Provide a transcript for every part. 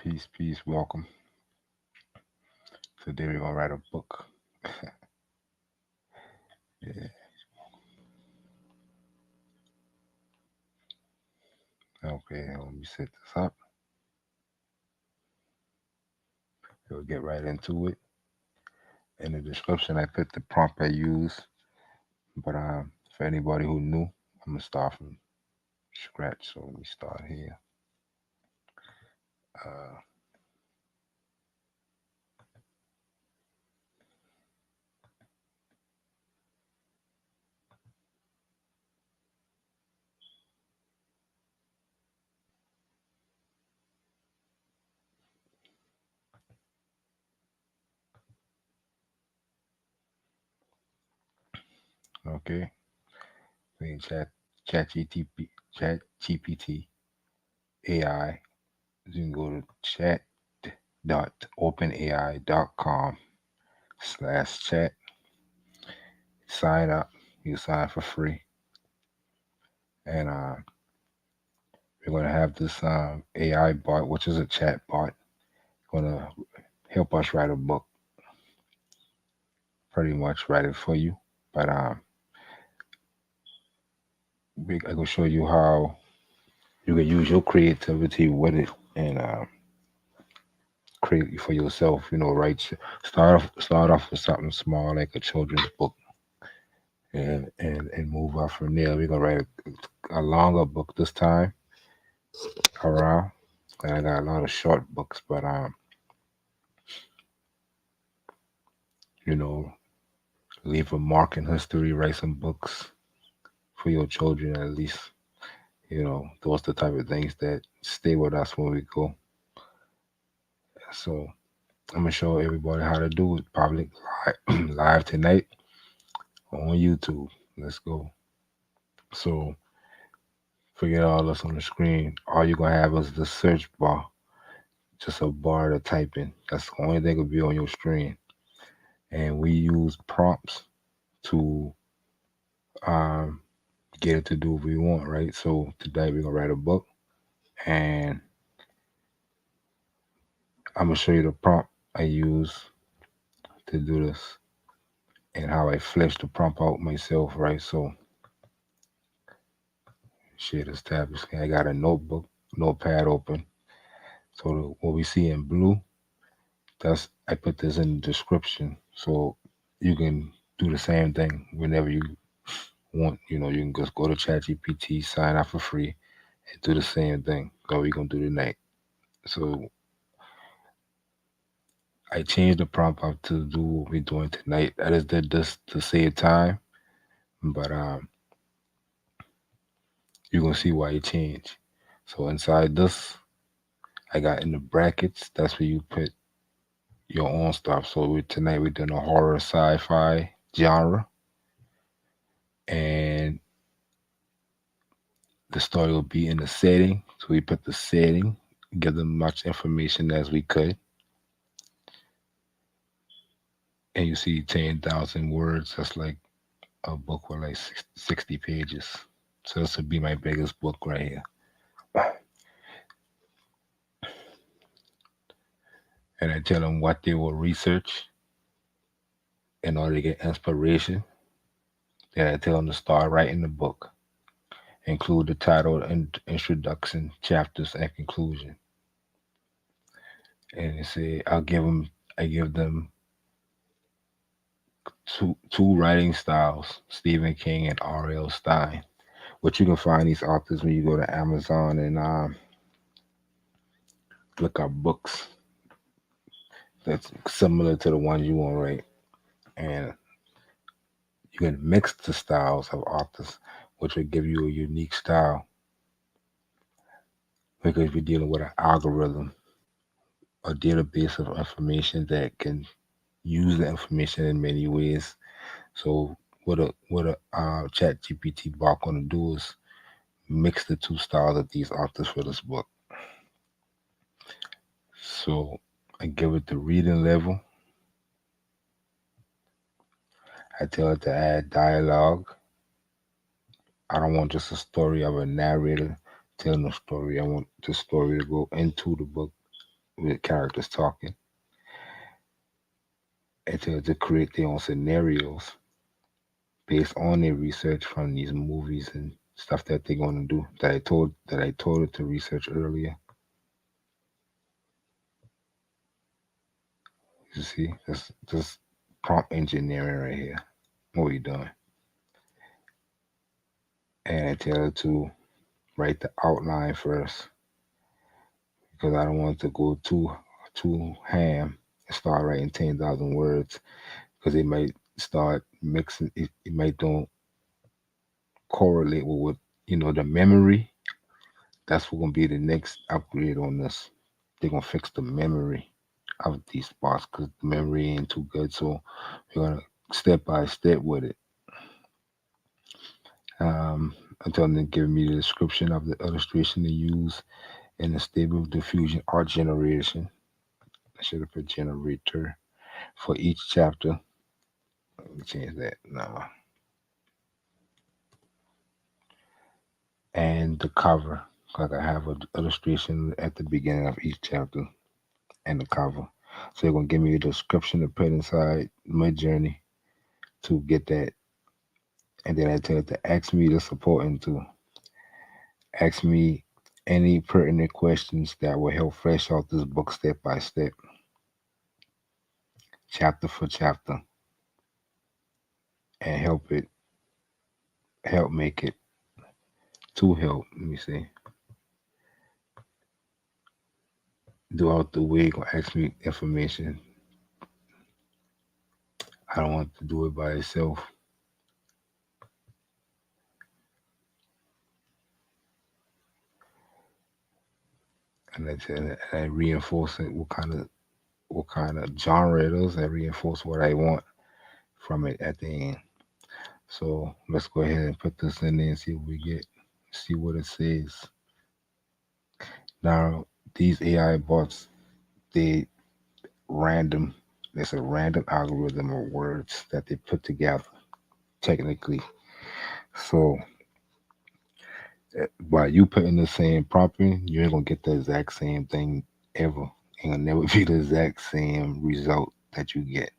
Peace, peace, welcome. Today we're gonna write a book. Yeah. Okay, let me set this up. We'll get right into it. In the description, I put the prompt I use, but for anybody who new, I'm gonna start from scratch. So let me start here. Uh, okay, we chat GTP, chat GPT AI. You can go to chat.openai.com/chat. Sign up. You sign for free, and we're gonna have this AI bot, which is a chat bot, gonna help us write a book. Pretty much write it for you. But I can show you how you can use your creativity with it and create for yourself. Write start off with something small like a children's book, and move up from there. We're gonna write a longer book this time around. And I got a lot of short books, but you know, leave a mark in history. Write some books for your children at least. Those the type of things that stay with us when we go. So I'm gonna show everybody how to do it public live tonight on YouTube. Let's go. So forget all this on the screen. All you're gonna have is the search bar, just a bar to type in. That's the only thing will be on your screen. And we use prompts to um, get it to do what we want, right? So today we're gonna write a book, and I'm gonna show you the prompt I use to do this and how I flesh the prompt out myself, right? So share this tab. I got a notepad open. So what we see in blue, that's I put this in the description, so you can do the same thing whenever you want. You can just go to ChatGPT, sign up for free, and do the same thing. What we gonna do tonight? So I changed the prompt up to do what we're doing tonight. I just did this to save time, but you're gonna see why it changed. So inside this, I got in the brackets. That's where you put your own stuff. So tonight we're doing a horror sci-fi genre, and the story will be in the setting. So we put the setting, give them much information as we could, and you see 10,000 words. That's like a book with like 60 pages. So this would be my biggest book right here. And I tell them what they will research in order to get inspiration. Then I tell them to start writing the book. Include the title, introduction, chapters, and conclusion. And they say I give them two writing styles, Stephen King and R.L. Stein. But you can find these authors when you go to Amazon and look up books that's similar to the ones you want to write. And you can mix the styles of authors, which will give you a unique style because we're dealing with an algorithm, a database of information that can use the information in many ways. So what a chat GPT bot gonna do is mix the two styles of these authors for this book. So I give it the reading level. I tell it to add dialogue. I don't want just a story of a narrator telling a story. I want the story to go into the book with characters talking, and to create their own scenarios based on their research from these movies and stuff that they're going to do that I told it to research earlier. You see, that's prompt engineering right here. What we doing? And I tell it to write the outline first because I don't want to go too ham and start writing 10,000 words because it might start mixing. It might don't correlate with what the memory. That's what gonna be the next upgrade on this. They're gonna fix the memory of these spots because the memory ain't too good. So we're gonna step by step with it. Um, until then, give me the description of the illustration to use in the stable diffusion art generation. I should have put generator for each chapter. Let me change that now. And the cover, like I have an illustration at the beginning of each chapter and the cover. So you're gonna give me a description to put inside my journey to get that, and then I tell it to ask me the supporting to ask me any pertinent questions that will help flesh out this book step by step, chapter for chapter, and help make it to help. Let me see. Throughout the week, or ask me information. I don't want to do it by itself, and I reinforce it. What kind of genre it is. I reinforce what I want from it at the end. So let's go ahead and put this in there and see what we get. See what it says. Now these AI bots, they random. It's a random algorithm of words that they put together technically. So while you put in the same prompt in, you ain't gonna get the exact same thing ever. Ain't gonna never be the exact same result that you get.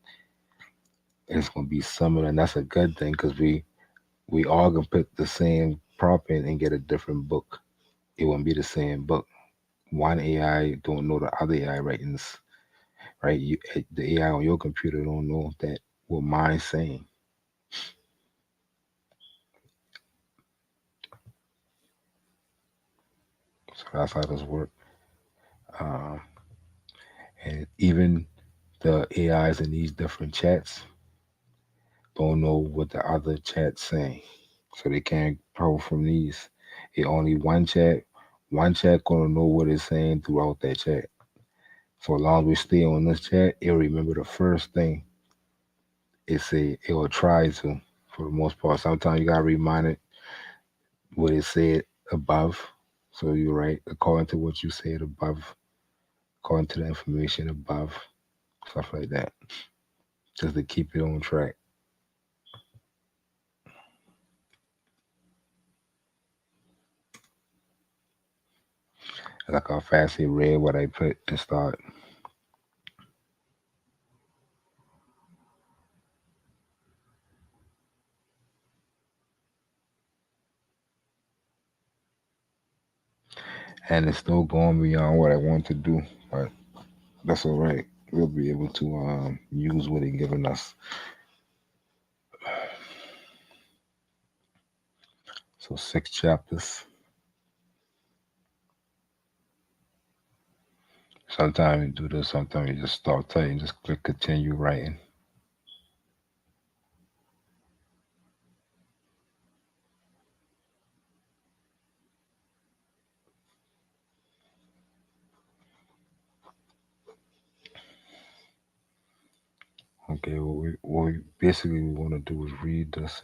It's gonna be similar, and that's a good thing because we all gonna put the same prompt in and get a different book. It won't be the same book. One AI don't know the other AI writings, right? The AI on your computer don't know that what mine's saying. So that's how this works. Um, and even the AIs in these different chats don't know what the other chat's saying, so they can't pull from these. It only one chat. One chat gonna know what it's saying throughout that chat. So as long as we stay on this chat, it'll remember the first thing it will try to, for the most part. Sometimes you gotta remind it what it said above. So you're right, according to what you said above, according to the information above, stuff like that. Just to keep it on track. Like how fast it read what I put and start. And it's still going beyond what I want to do, but that's all right. We'll be able to use what it given us. So 6 chapters. Sometimes you do this, sometimes you just start typing, just click continue writing. Okay, what we basically we want to do is read this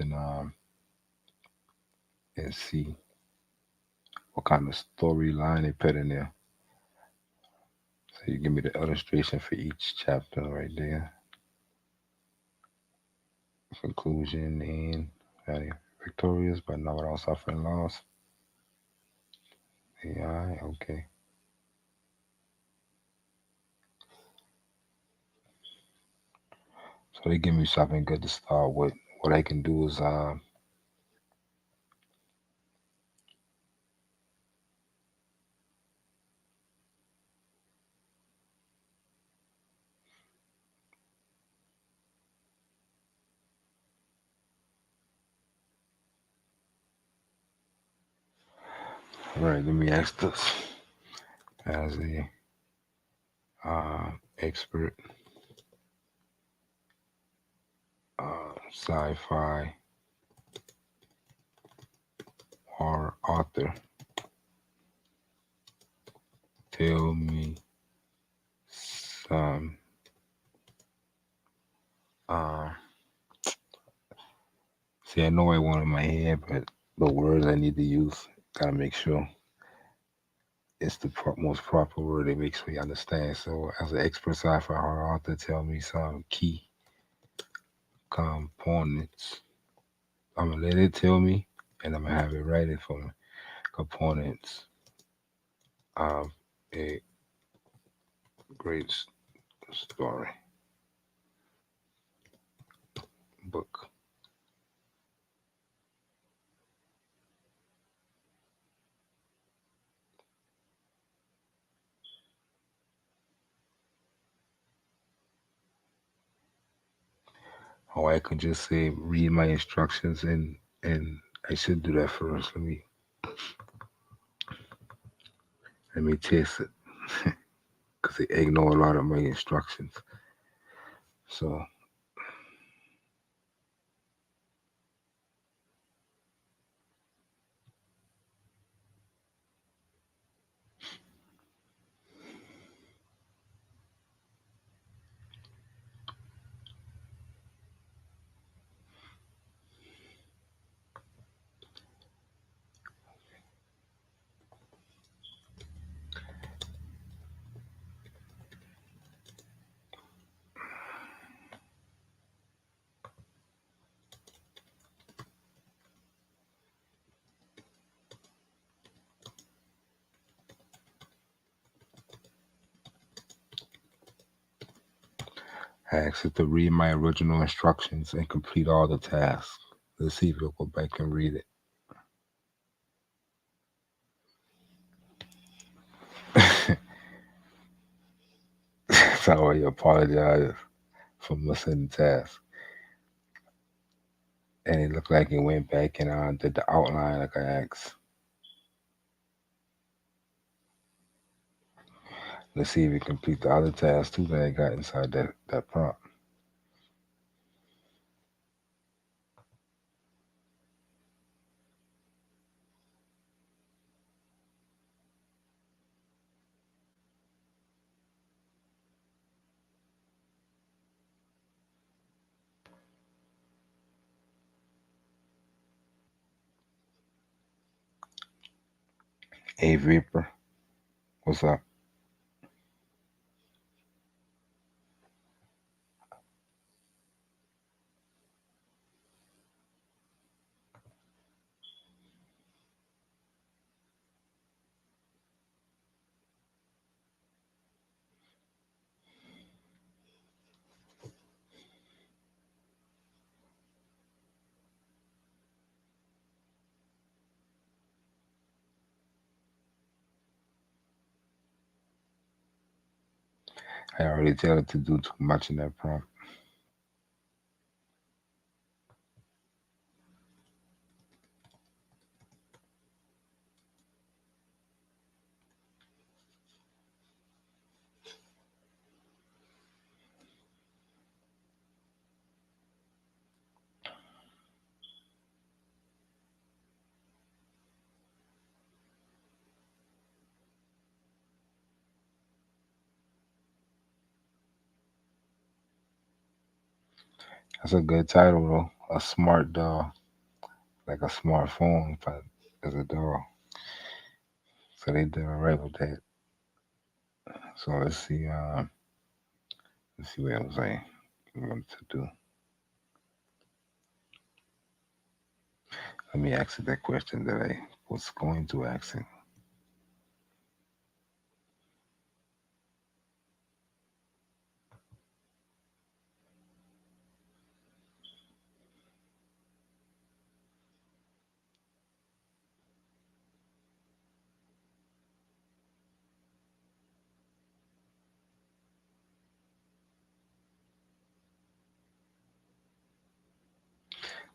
and see what kind of storyline they put in there. So you give me the illustration for each chapter right there. Conclusion and value victorious, but not without suffering loss. AI, okay. So they give me something good to start with. What I can do is right. Let me ask this as a expert sci-fi horror author. Tell me some uh, see, I know I want in my head, but the words I need to use, gotta make sure it's the most proper word that makes me understand. So, as an expert sci-fi horror author, tell me some key components. I'm gonna let it tell me, and I'm gonna have it write it for me. Components of a great story book. Or I could just say read my instructions and I should do that first. Let me test it because they ignore a lot of my instructions. So I asked it to read my original instructions and complete all the tasks. Let's see if it'll go back and read it. So I apologize for missing the task. And it looked like it went back and did the outline like I asked. Let's see if it complete the other tasks too that I got inside that prompt. A Vapor, what's up? I already tell it to do too much in that prompt. That's a good title though. A smart doll, like a smartphone, but as a doll. So they did all right with that. So let's see what else I wanted to do. Let me ask it that question that I was going to ask it.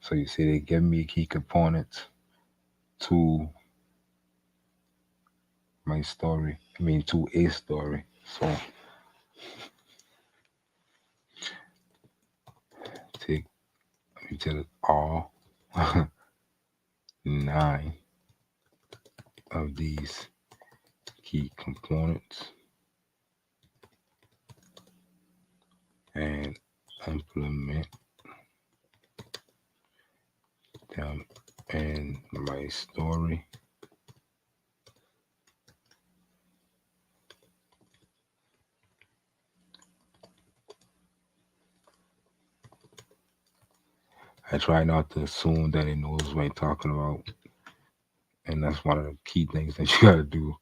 So you see, they give me key components to my story. I mean, to a story. So take let me tell it all 9 of these key components and implement them in my story. I try not to assume that it knows what I'm talking about, and that's one of the key things that you gotta do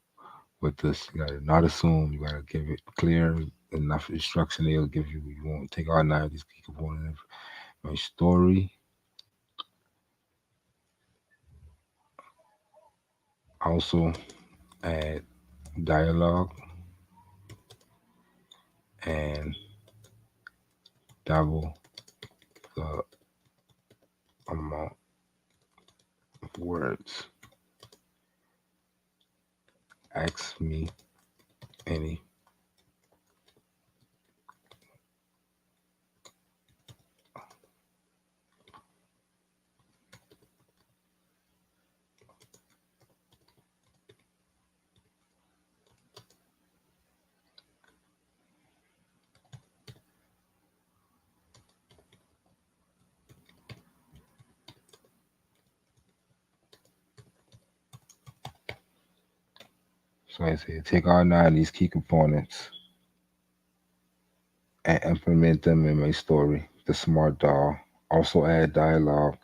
with this. You gotta not assume. You gotta give it clear enough instruction. They'll give you. You won't take all 9 of these key components. My story. Also add dialogue and double the amount of words. Ask me any. So I say take all 9 of these key components and implement them in my story, the smart doll. Also add dialogue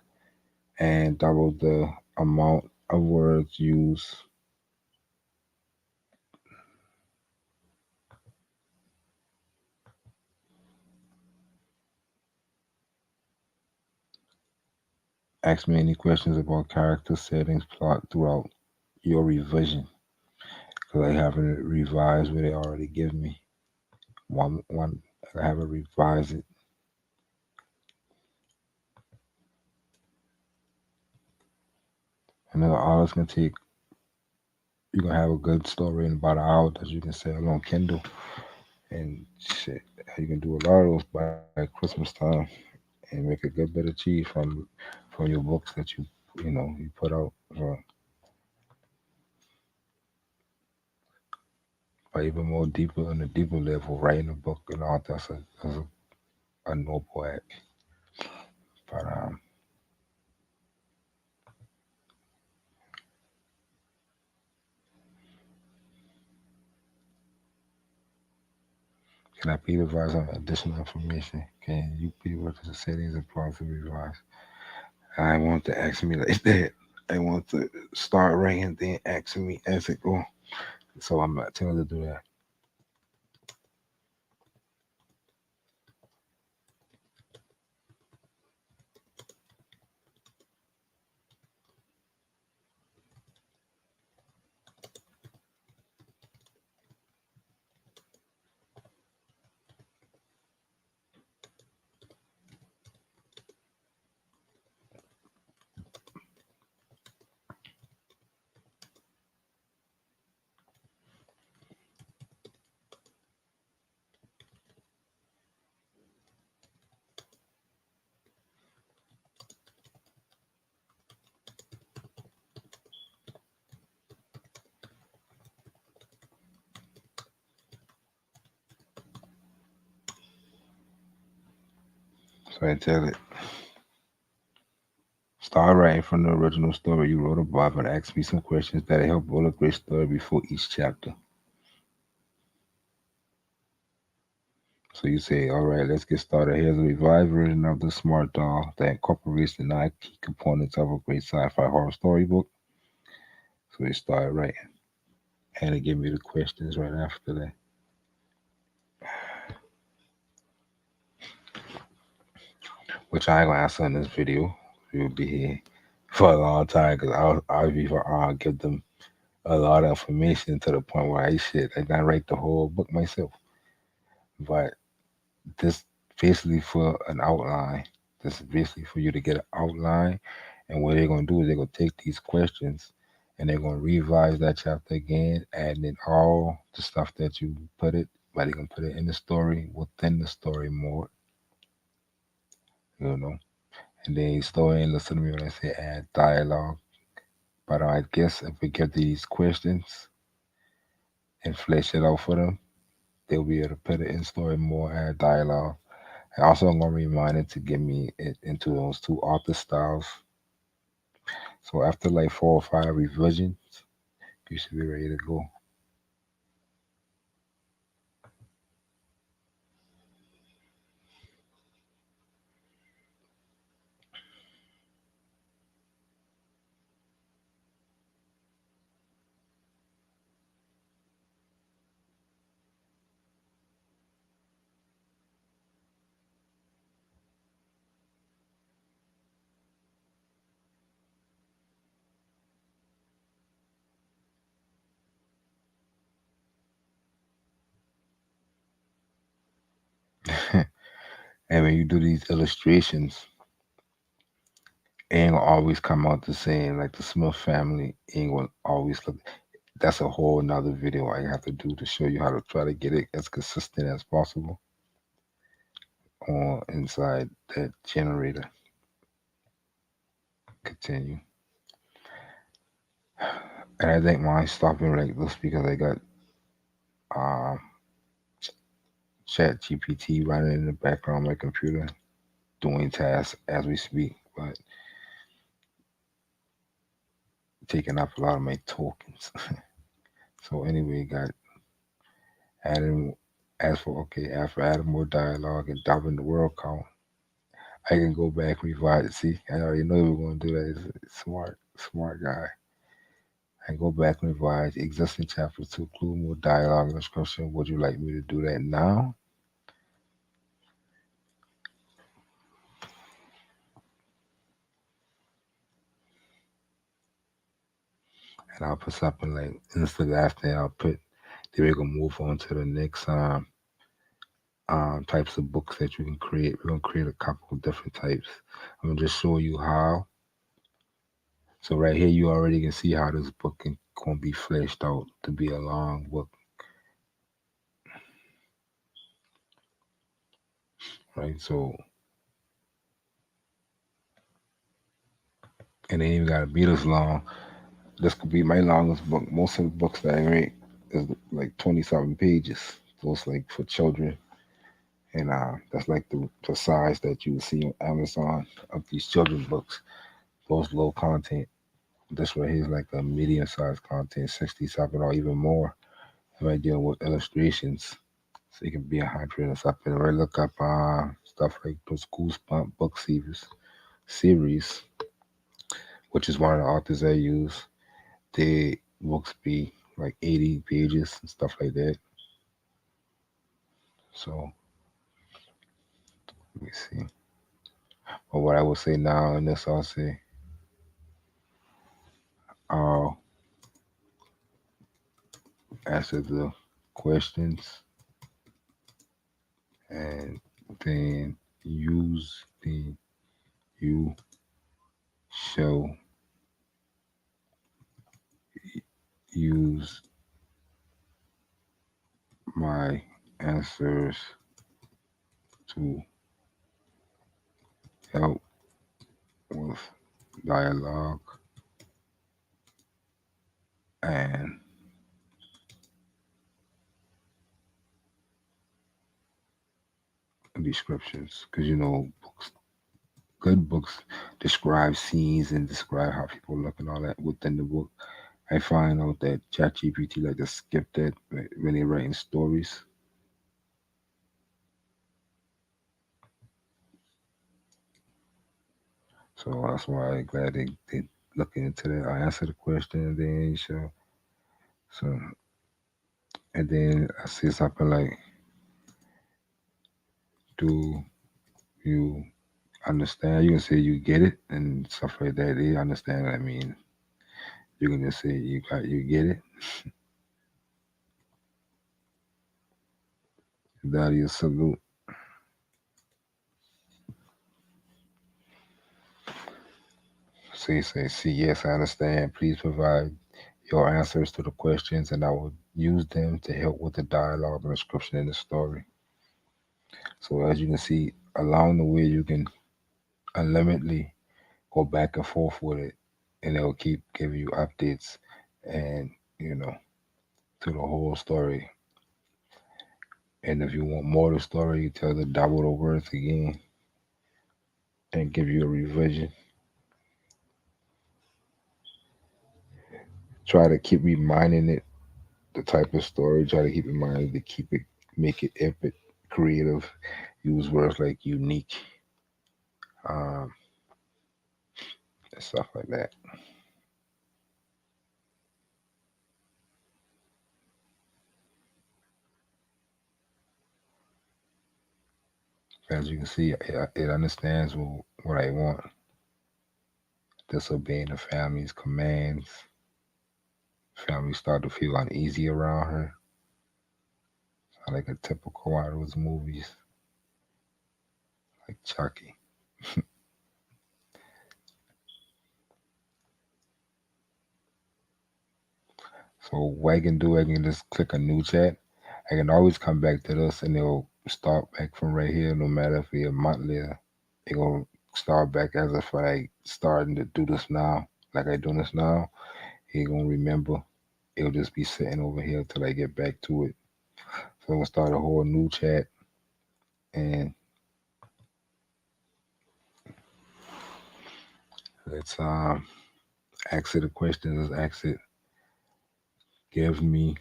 and double the amount of words used. Ask me any questions about character settings, plot throughout your revision, because I haven't revised what they already give me. One, I haven't revised it. And then all it's gonna take, you're gonna have a good story in about an hour that you can sell on Kindle and shit. You can do a lot of those by Christmas time and make a good bit of cheese from your books that you put out. So, or even more deeper on the deeper level, writing a book and all that's a noble act. But can I please advise on additional information? Can you please work with the settings and prompts to revise? I want to ask me like that. I want to start writing, then asking me as it go. So I'm not telling her to do that. So I tell it, start writing from the original story you wrote about, but ask me some questions that help build a great story before each chapter. So you say, all right, let's get started. Here's a revised version of the Smart Doll that incorporates the 9 key components of a great sci-fi horror storybook. So we started writing, and it gave me the questions right after that, which I ain't gonna answer in this video. We'll be here for a long time because I'll give them a lot of information to the point where I gotta write the whole book myself. But this basically for an outline. This is basically for you to get an outline. And what they're gonna do is they're gonna take these questions and they're gonna revise that chapter again, adding in all the stuff that you put it, but they're gonna put it in the story, within the story more, you know. And then story and listen to me when I say add dialogue. But I guess if we get these questions and flesh it out for them, they'll be able to put it in story more, add dialogue. And also, I'm gonna remind it to get me into those two author styles. So after like 4 or 5 revisions, you should be ready to go. And when you do these illustrations, it ain't gonna always come out the same. Like the Smith family ain't gonna always look. That's a whole nother video I have to do to show you how to try to get it as consistent as possible on inside that generator. Continue. And I think mine's stopping like this because I got um ChatGPT running in the background on my computer doing tasks as we speak, but taking up a lot of my tokens. So anyway, got adding as for okay, after adding more dialogue and doubling the world count, I can go back revise. See, I already know we're gonna do that. It's smart, smart guy. I go back and revise existing chapters to include more dialogue and description. Would you like me to do that now? And I'll put something like instead after I'll put then we're gonna move on to the next types of books that you can create. We're gonna create a couple of different types. I'm gonna just show you how. So right here you already can see how this book can gonna be fleshed out to be a long book, right? So and it ain't even gotta be this long. This could be my longest book. Most of the books that I write is like 27 pages. Those like for children. And that's like the size that you see on Amazon of these children books. Those low content. This right here is like a medium sized content, 67 or even more. If I deal with illustrations, so it can be 100 or something. Or I look up stuff like those Goosebump book series, which is one of the authors I use. They books be like 80 pages and stuff like that. So let me see. But what I will say now, and this I'll say, I'll answer the questions and then use the you shall use my answers to help with dialogue and descriptions. Because you know, books, good books describe scenes and describe how people look and all that within the book. I find out that ChatGPT like to skip that when they're writing stories. So that's why I'm glad they looking into that. I answer the question and then so and then I say something like, do you understand? You can say you get it and stuff like that. They understand what I mean. You can just say you get it. That is salute. So you say, see, yes, I understand. Please provide your answers to the questions, and I will use them to help with the dialogue and description in the story. So as you can see, along the way, you can unlimitedly go back and forth with it, and it'll keep giving you updates and to the whole story. And if you want more of the story, you tell the double the words again and give you a revision. Try to keep reminding it the type of story. Try to keep reminding to keep it, make it epic, creative. Use words like unique, um, and stuff like that. As you can see, it understands what I want. Disobeying the family's commands. Family start to feel uneasy around her. Sound like a typical one of those movies, like Chucky. So what I can do, I can just click a new chat. I can always come back to this and it'll start back from right here, no matter if we're a month later. It gonna start back as if I starting to do this now, like I doing this now. It gonna remember. It'll just be sitting over here till I get back to it. So I'm gonna start a whole new chat and let's ask it a question. Let's ask it, give me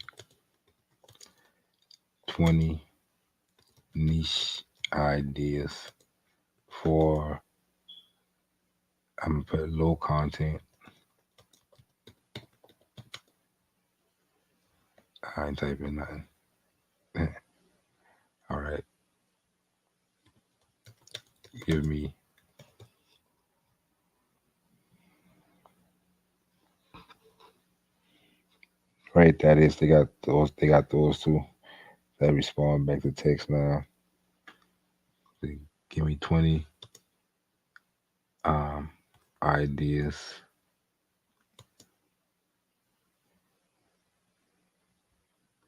20 niche ideas for I'm gonna put low content. I ain't typing nothing. All right, give me right. That is, they got those. They got those two. That respond back to text now. They give me 20 um ideas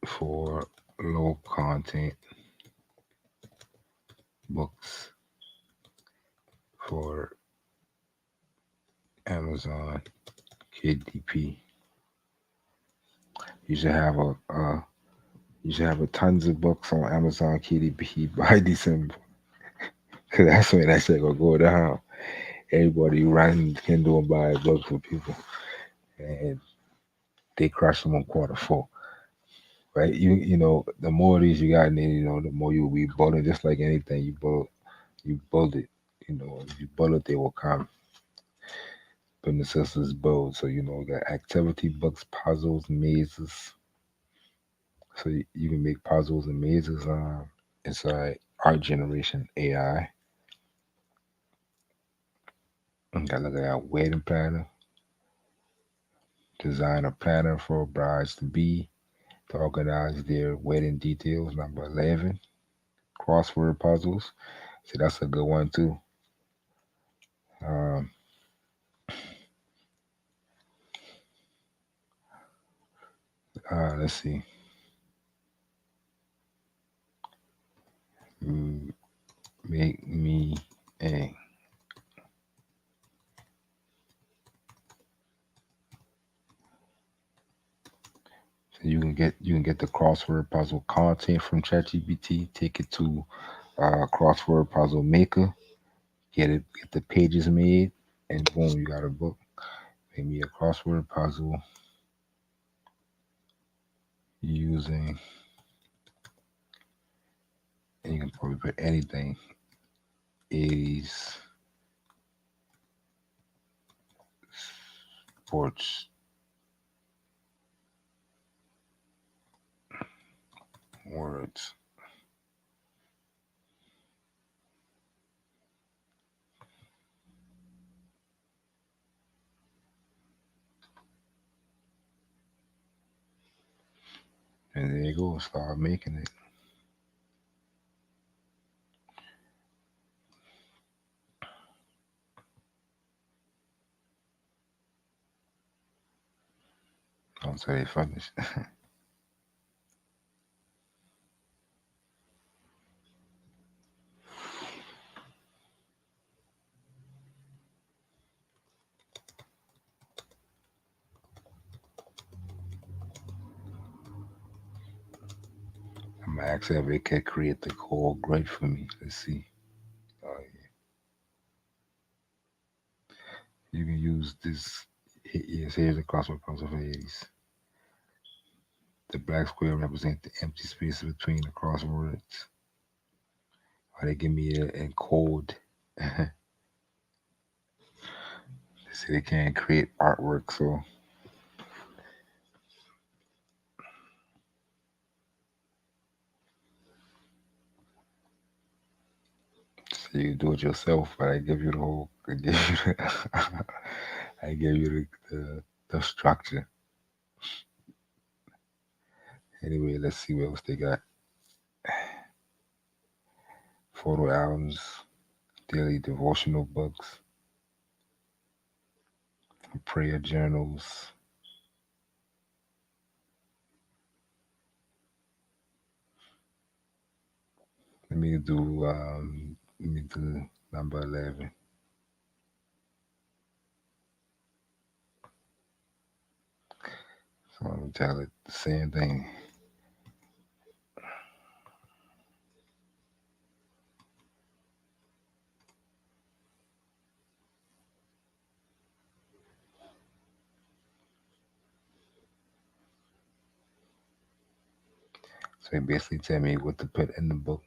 for low content books for Amazon KDP. You should have a tons of books on Amazon KDP by December. Cause that's when that shit gonna go down. Everybody running Kindle and buy books for people, and they crush them on quarter 4. Right? The more of these you got, and then the more you'll be bullied. Just like anything, you build it. If you build it, they will come. But necessities build. So we got activity books, puzzles, mazes. So you can make puzzles and mazes inside Art Generation AI. And got look at that wedding planner. Design a planner for brides to be to organize their wedding details. Number 11, crossword puzzles. See, that's a good one too. Um, let's see. Mm, Make me a. So you can get the crossword puzzle content from ChatGPT. Take it to crossword puzzle maker. Get the pages made, and boom, you got a book. Make me a crossword puzzle using. And you can probably put anything. 80s sports words. And there you go. Start making it. until they finish. I'm gonna ask if it can create the whole grid for me. Let's see. Yeah. You can use this. Yes, here's the crossword puzzle for Hades. The black square represents the empty space between the crosswords. Or they give me a code. They say they can't create artwork, so you do it yourself. But I give you the whole. I give you the. I give you the structure. Anyway, let's see what else they got. Photo albums, daily devotional books, prayer journals. Let me do number 11. So I'm gonna tell it the same thing. So it basically tell me what to put in the book.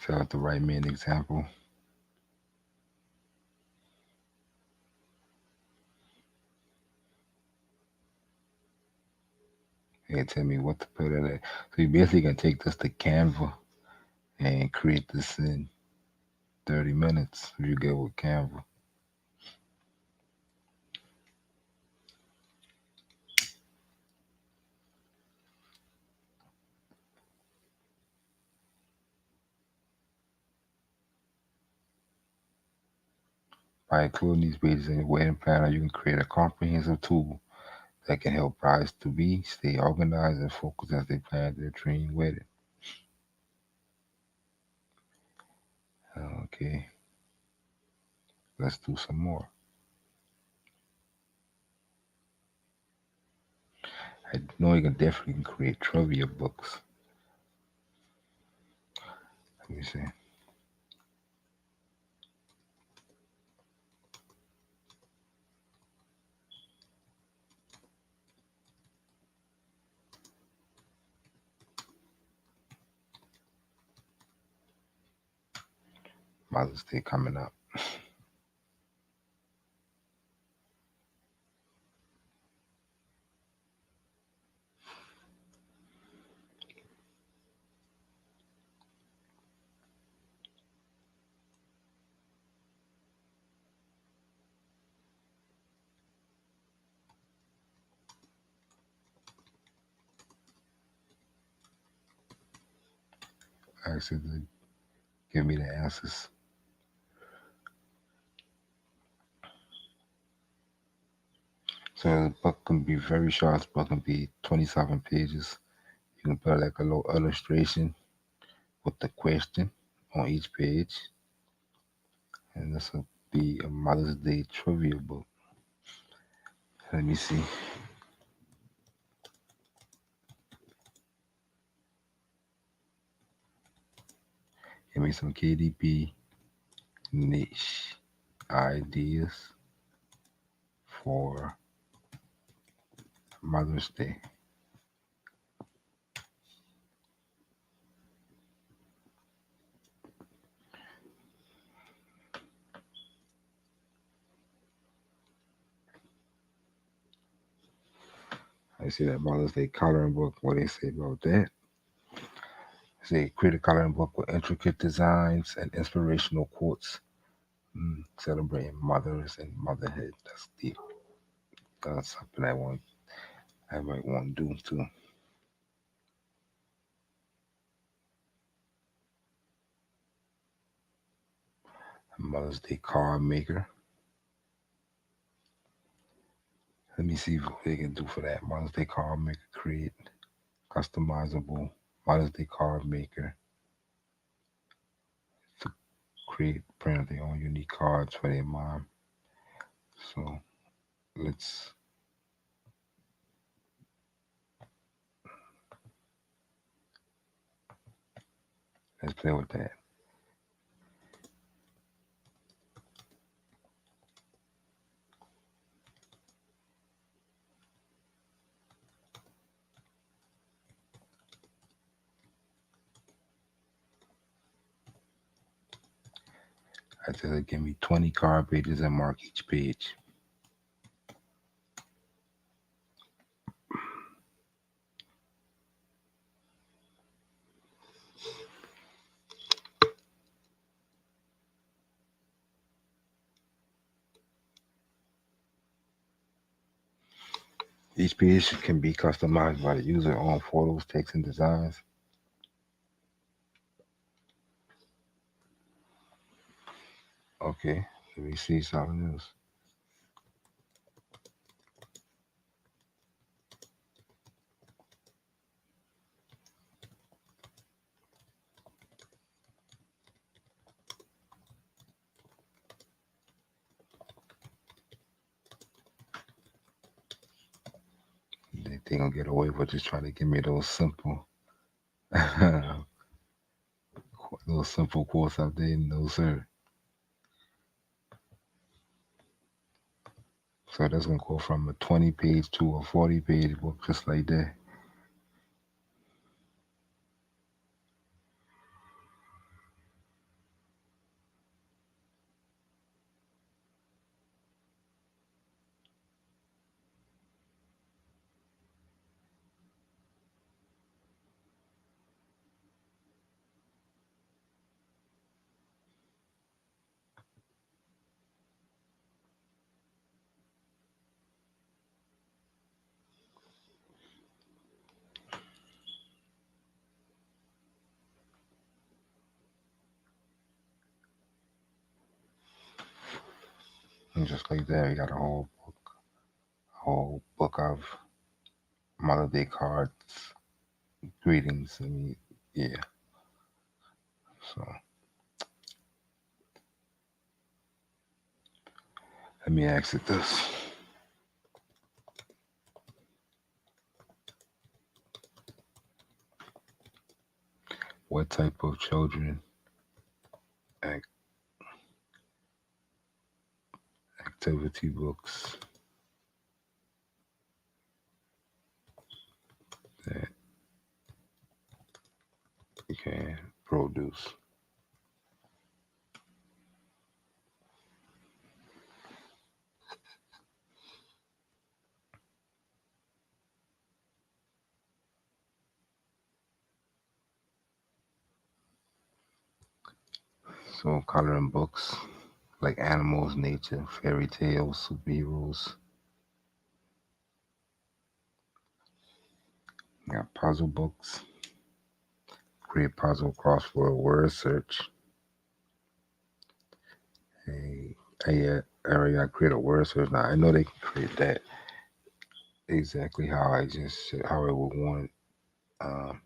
Tell it to write me an example. And tell me what to put in it. So you basically can take this to Canva and create this in 30 minutes if you go with Canva. By including these pages in your wedding planner, you can create a comprehensive tool that can help brides to be stay organized and focused as they plan their dream wedding. Okay, let's do some more. I know you can definitely create trivia books. Let me see. Mother's Day coming up. Actually, give me the answers. So the book can be very short. The book can be 27 pages. You can put like a little illustration with the question on each page. And this will be a Mother's Day trivia book. Let me see. Give me some KDP niche ideas for Mother's Day. I see that Mother's Day coloring book. What they say about that? Say, create a coloring book with intricate designs and inspirational quotes. Celebrating mothers and motherhood. That's deep. That's something I might want to do too. Mother's Day card maker. Let me see what they can do for that. Mother's Day card maker. Create customizable Mother's Day card maker to create print their own unique cards for their mom. So let's let's play with that. I tell it give me 20 card pages and mark each page. Each page can be customized by the user on photos, text, and designs. Okay, let me see something else. They gonna get away with just trying to give me those simple, those simple quotes out there. No sir. So that's gonna go from a 20 page to a 40 page book, just like that. And just like that, we got a whole book of Mother Day cards, greetings. I mean, yeah. So let me ask it this: what type of children ac- activity books that you can produce? So coloring books like animals, nature, fairy tales, superheroes. You got puzzle books, create puzzle crossword word search. Area create a word search. Now I know they can create that exactly how I just said, how I would want it. Um,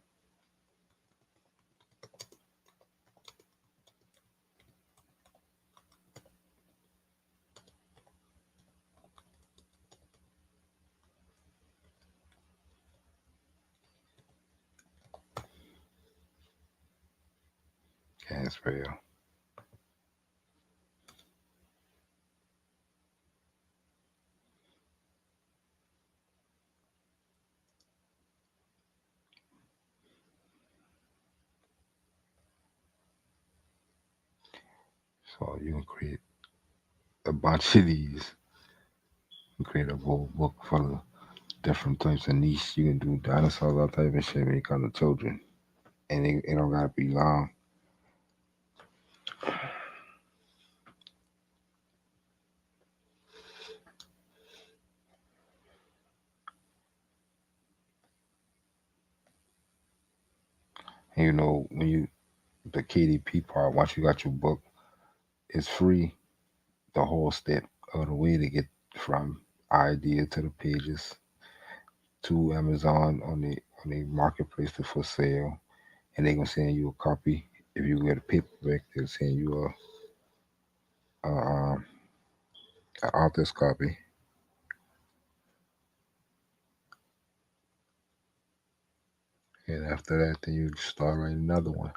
can spell. So you can create a bunch of these and create a whole book full of different types of niche. You can do dinosaurs, all type of shit when it comes to children. and it don't gotta be long. And when you the KDP part, once you got your book, it's free the whole step of the way to get from idea to the pages to Amazon on the marketplace to for sale, and they gonna send you a copy. If you get a paperback, they'll send you a author's copy, and after that, then you start writing another one.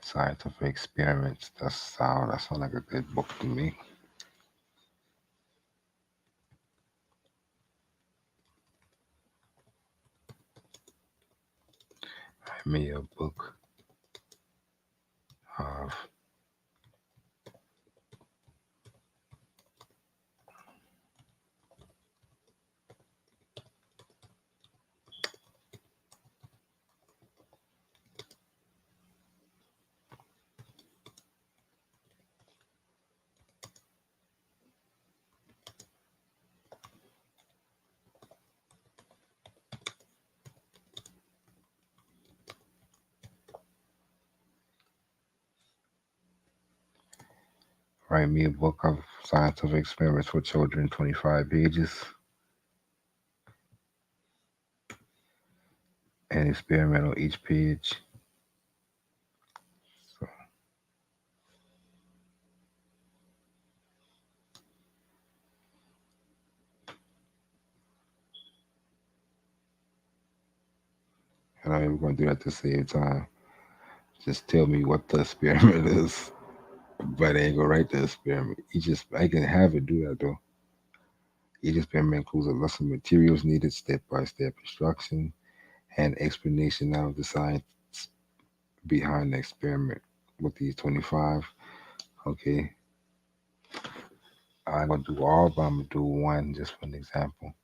Scientific experiments. That sound like a good book to me. Write me a book of Write me a book of scientific experiments for children, 25 pages, and experiment on each page. So, and I'm going to do that to save time. Just tell me what the experiment is, but I ain't gonna write the experiment. I can have it do that though. Each experiment includes a list of materials needed, step-by-step instruction, and explanation of the science behind the experiment. With these 25, okay, I'm gonna do all, but I'm gonna do one just for an example.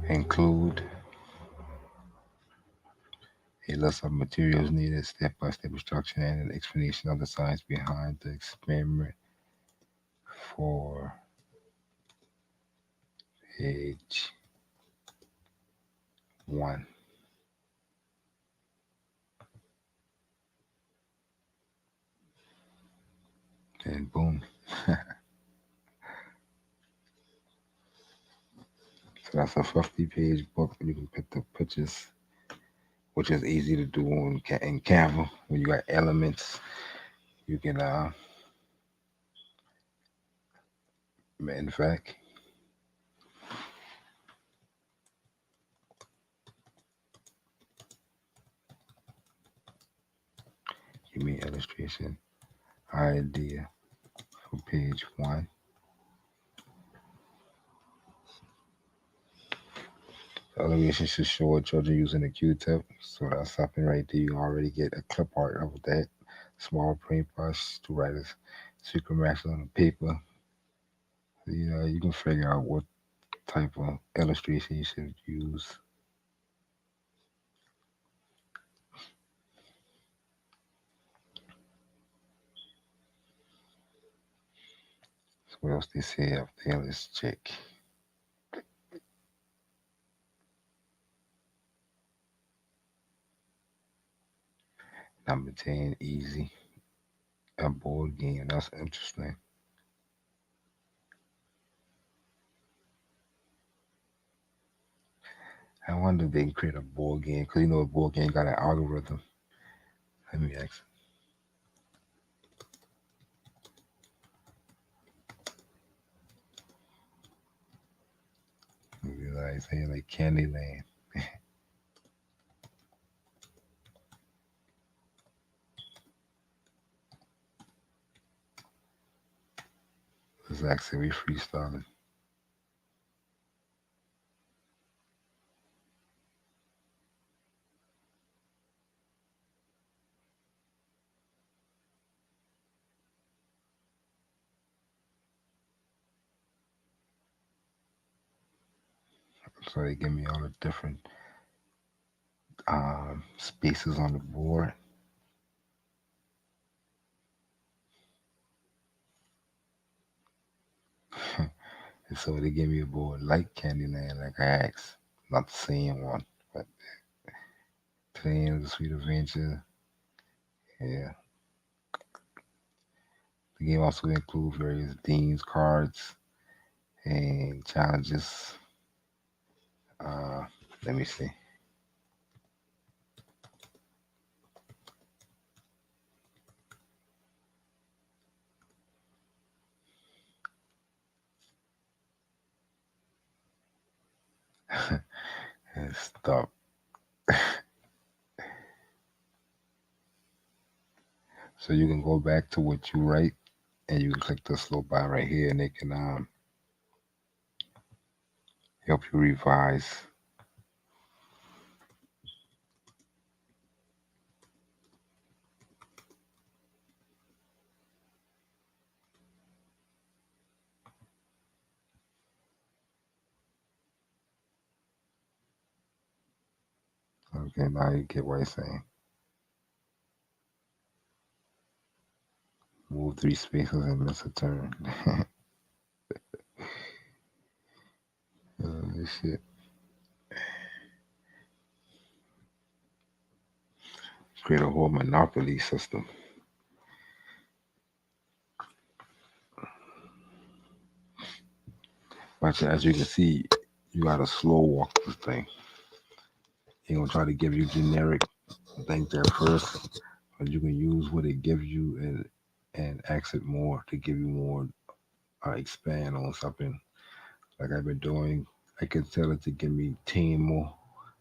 Include a list of materials needed, step-by-step instruction, and an explanation of the science behind the experiment for page one. And boom. So that's a 50-page book. You can put the pictures, which is easy to do in Canva. When you got elements, you can, in fact, give me illustration idea for page one. The illustration should show children using a Q-tip. So that's something right there. You already get a clip art of that. Small paintbrush to write a secret message on the paper. You can figure out what type of illustration you should use. So what else they say up there? Let's check. Number 10, easy. A board game. That's interesting. I wonder if they can create a board game because a board game got an algorithm. Let me ask. Like say like Candyland. Just actually we freestyling. So they give me all the different spaces on the board. And so they give me a board like Candyland, like I asked. Not the same one, but playing the Sweet Adventure. Yeah. The game also includes various themes, cards, and challenges. Uh, Let me see. Stop. So you can go back to what you write, and you can click the slow by right here, and it can help you revise. Okay, now you get what I'm saying. Move 3 spaces and miss a turn. Shit. Create a whole monopoly system. But as you can see, you gotta slow walk this thing. Ain't gonna try to give you generic things at first, but you can use what it gives you and ask it more to give you more, expand on something like I've been doing. I can tell it to give me 10 more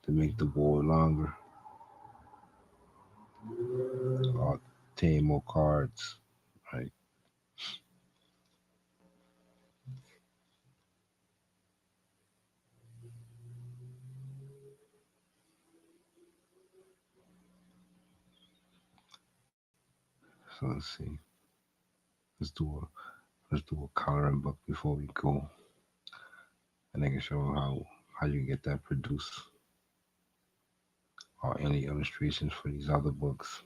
to make the board longer, or 10 more cards, right? So let's see. Let's do a let's do a coloring book before we go, and I can show how you get that produced, or any illustrations for these other books.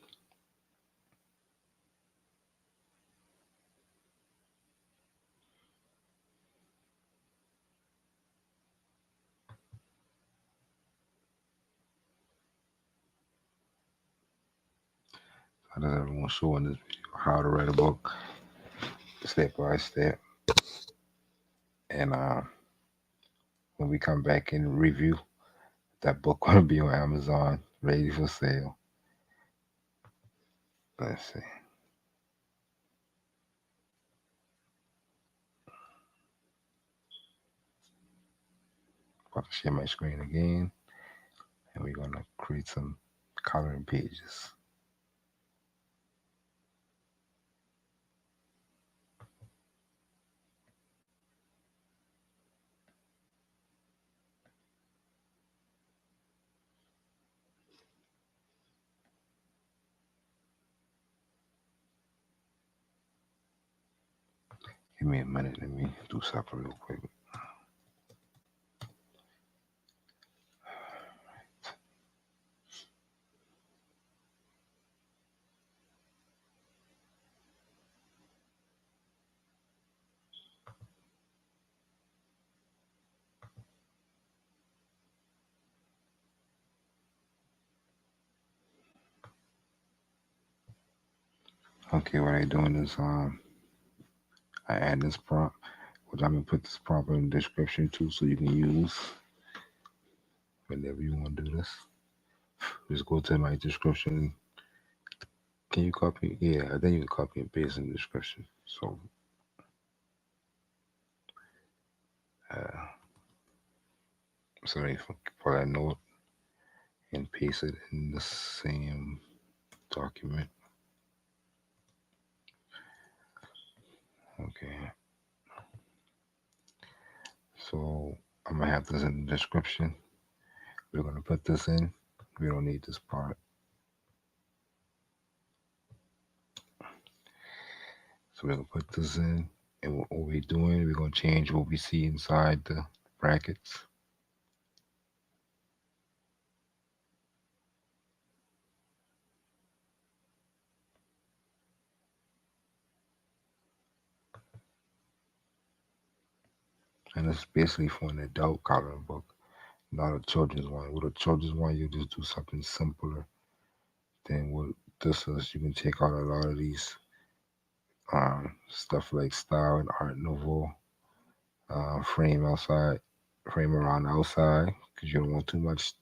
How does everyone show in this video how to write a book step by step, and when we come back and review, that book will be on Amazon, ready for sale. Let's see. About to share my screen again, and we're gonna create some coloring pages. Give me a minute. Let me do something real quick. Okay, what I'm doing is I add this prompt, which I'm gonna put this prompt in the description too, so you can use whenever you want to do this. Just go to my description. Can you copy? Yeah, I think you can copy and paste in the description. So, uh, sorry for that note, and paste it in the same document. Okay. So I'm gonna have this in the description. We're gonna put this in. We don't need this part. So we're gonna put this in, and what we're doing, we're gonna change what we see inside the brackets. And it's basically for an adult coloring book, not a children's one. With a children's one, you just do something simpler than what this is. You can take out a lot of these stuff like style and art nouveau, frame outside, frame around the outside, because you don't want too much.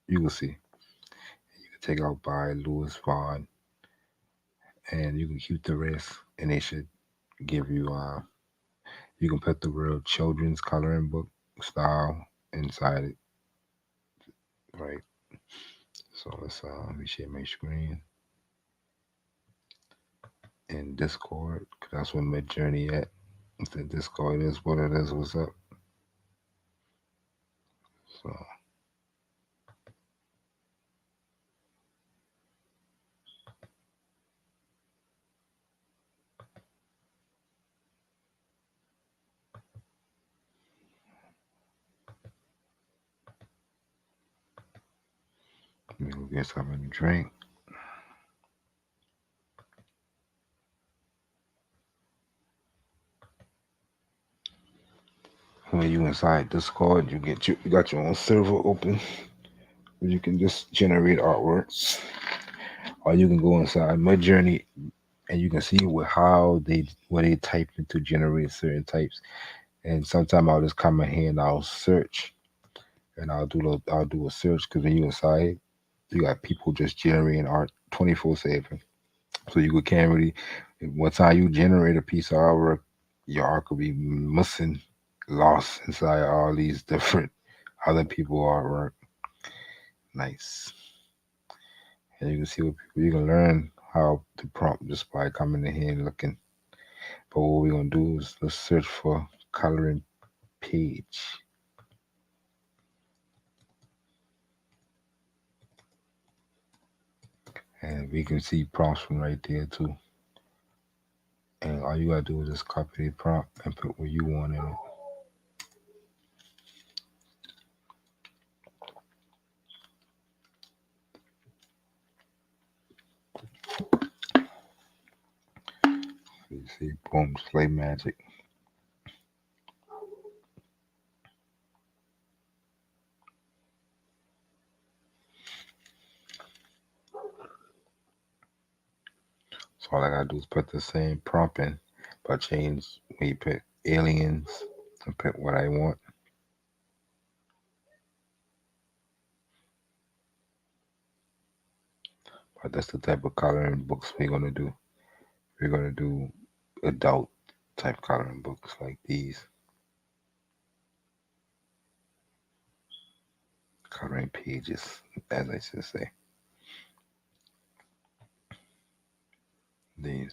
You will see. You can take out by Louis Vuitton, and you can keep the rest, and they should give you. You can put the real children's coloring book style inside it, right? So let me share my screen in Discord, cause that's where my journey at. The Discord is what it is. What's up? So let me go get something to drink. When you inside Discord, you got your own server open where you can just generate artworks, or you can go inside my journey and you can see what they type in to generate certain types. And sometimes I'll just come in here and I'll search, and I'll do a search, because when you inside, you got people just generating art 24/7. So you can't really. One time you generate a piece of artwork, your art could be missing, lost inside all these different other people artwork. Nice. And you can see what people, you can learn how to prompt just by coming in here and looking. But what we're gonna do is let's search for coloring page. And we can see prompts from right there too. And all you gotta do is just copy the prompt and put what you want in it. You see, boom, display magic. So all I gotta do is put the same prompt in, but change when you put aliens and put what I want. But that's the type of coloring books we're gonna do. We're gonna do adult type coloring books like these. Coloring pages, as I should say. These.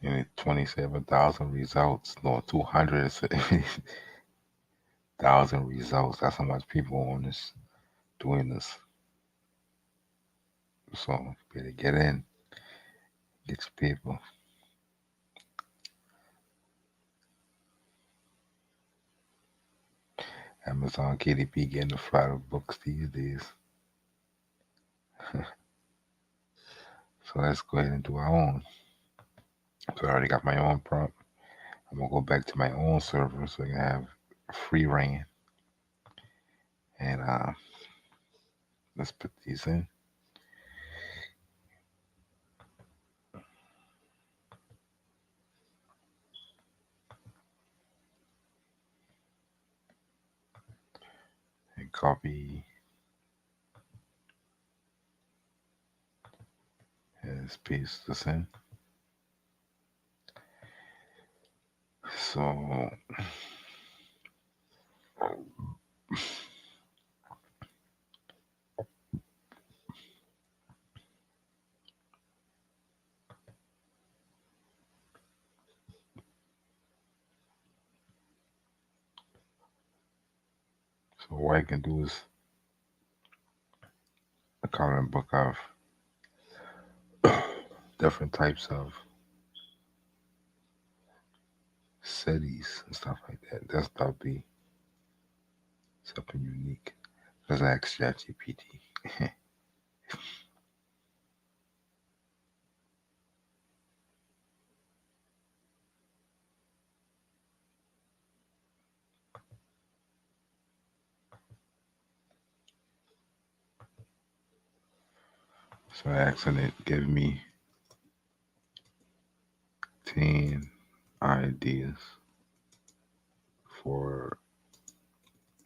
And 27,000 results, no, 270,000 results. That's how much people on this doing this. So better get in, get your people. Amazon KDP getting a flood of books these days. So let's go ahead and do our own. So I already got my own prompt. I'm gonna go back to my own server so I can have free reign. And let's put these in. Copy and paste this in. So what I can do is a coloring book of different types of cities and stuff like that. That'll be something unique. Let's ask ChatGPT. So I asked it, give me 10 ideas for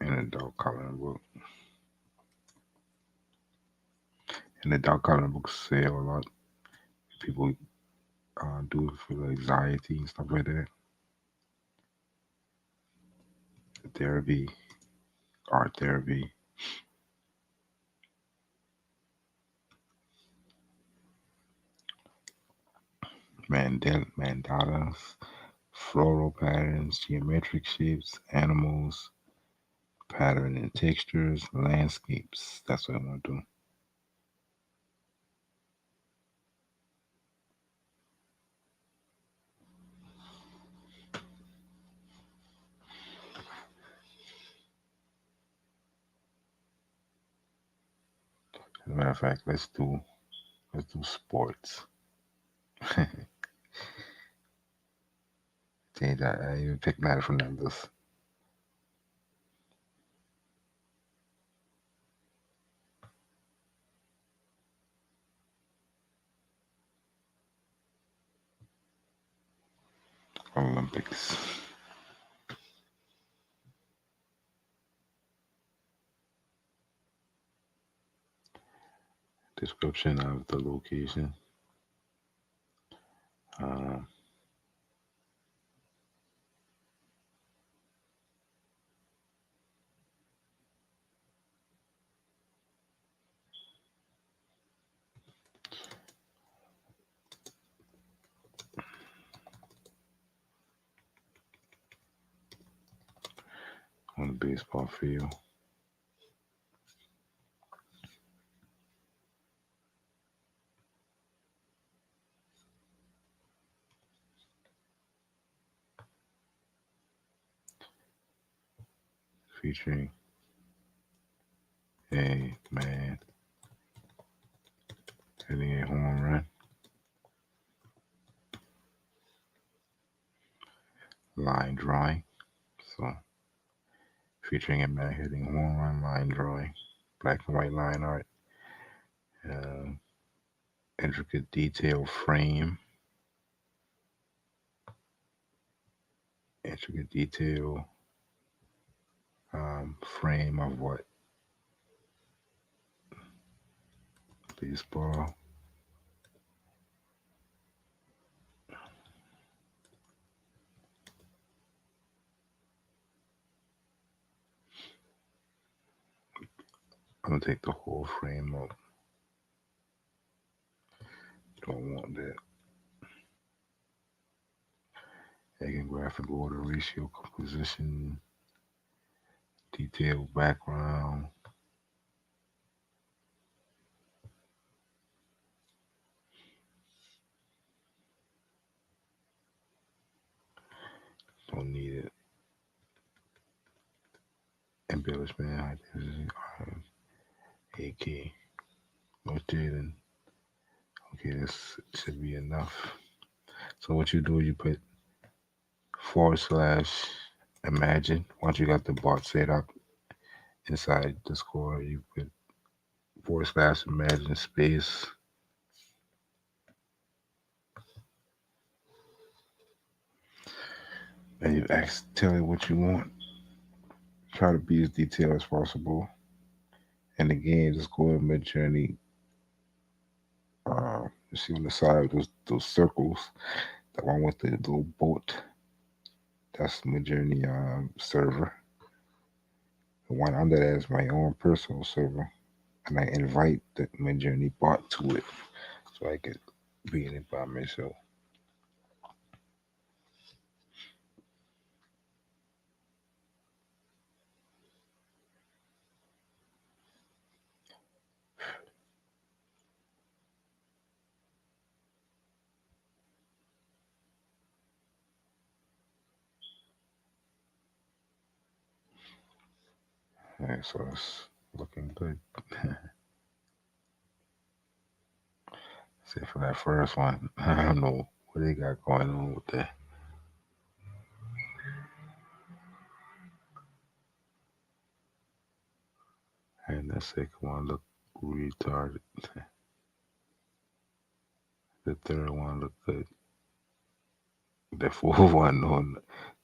an adult coloring book. And adult coloring books sell a lot. People do it for the anxiety and stuff like that. Therapy, art therapy, mandalas, floral patterns, geometric shapes, animals, pattern and textures, landscapes. That's what I want to do. As a matter of fact, let's do sports. Change that. I even pick Matt Fernandez. Olympics. Description of the location. Uh, on the baseball field. Featuring a man hitting a home run. Line drawing. So featuring a man hitting home run line drawing. Black and white line art. Uh, intricate detail frame. Intricate detail frame of what? Baseball. I'm gonna take the whole frame up. Don't want that. Again, graphic order, ratio, composition, detailed background. Don't need it. Embellishment, identity, AK. Rotating. Okay, this should be enough. So what you do, you put / imagine. Once you got the bot set up inside Discord, you put / imagine space. And you tell it what you want. Try to be as detailed as possible. And again, just go to Mid Journey. You see on the side those circles, the one with the little boat. That's Mid Journey server. The one under that is my own personal server, and I invite the Mid Journey bot to it, so I could be in it by myself. Yeah, so it's looking good. Except for that first one, I don't know what they got going on with that. And that second one look retarded. The third one look good. The fourth one, no,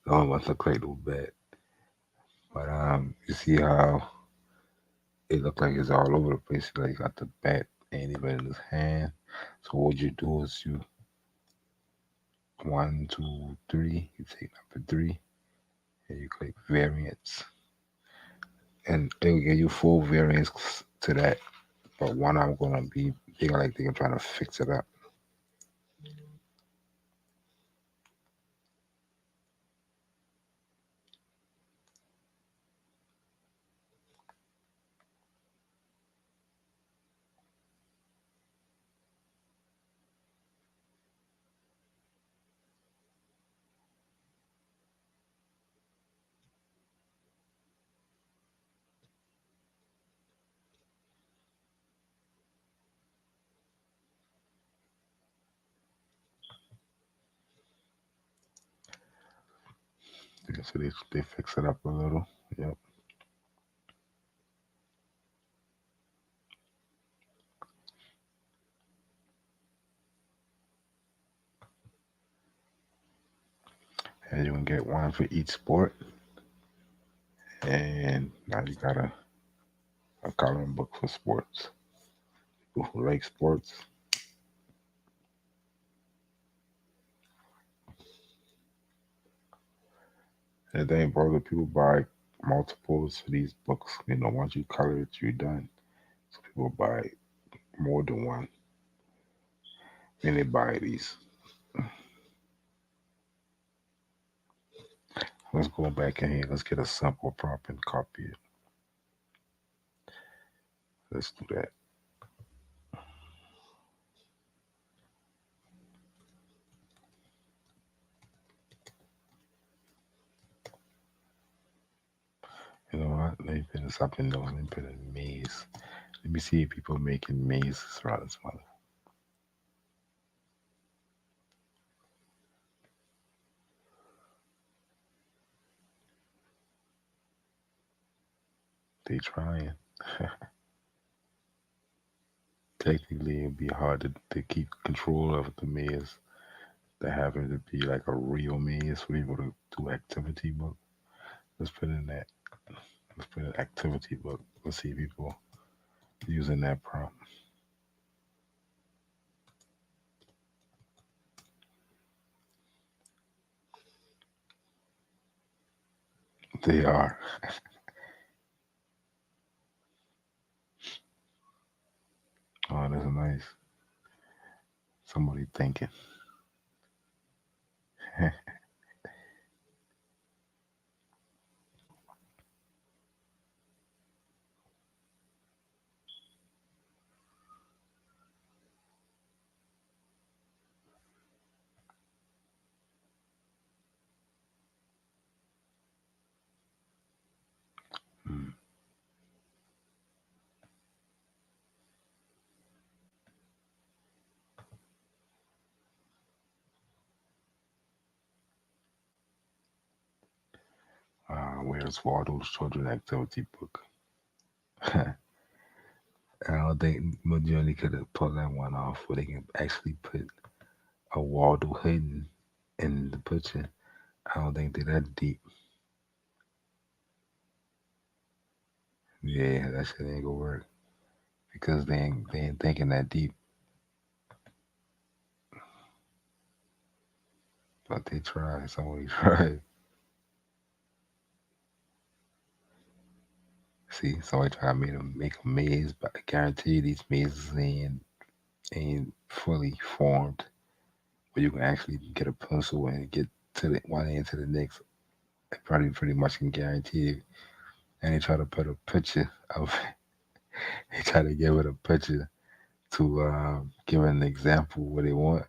the one must look like no bad. But you see how it looked like it's all over the place. Like he got the bat ain't even in his hand. So what you do is you one, two, three. You take number three and you click variants, and it'll give you full variants to that. But one I'm gonna be they're trying to fix it up. Yeah, so they fix it up a little. Yep. And you can get one for each sport. And now you got a coloring book for sports. People who like sports. And then bro, the people buy multiples for these books. Once you color it, you're done. So people buy more than one. And they buy these. Let's go back in here. Let's get a sample prop and copy it. Let's do that. You know what? Let me put this up in those. Let me put a maze. Let me see if people making mazes around this mother. They trying. Technically, it'd be hard to keep control of the maze. To have it to be like a real maze for people to do activity book. Let's put in that. Let's put an activity book. Let's see people using that prompt. They are. Oh, that's nice. Somebody thinking. Mm. Where's Waldo's children activity book? I don't think Journey could have pulled that one off where they can actually put a Waldo hidden in the picture. I don't think they're that deep. Yeah, that shit ain't gonna work because they ain't thinking that deep, but they try. Somebody try. See, somebody try to make a maze, but I guarantee you these mazes ain't fully formed. Where you can actually get a pencil and get to the one end to the next. I probably pretty much can guarantee you. And they try to put a picture of. They try to give it a picture to give an example what they want.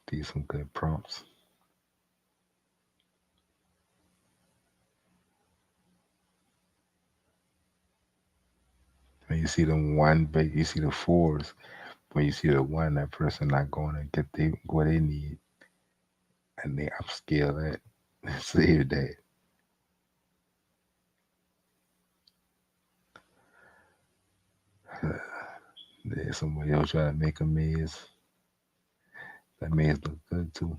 These some good prompts. When you see the one big, you see the fours. When you see the one, that person not going to get what they need, and they upscale that, save that. There's somebody else try to make a maze. That maze look good too.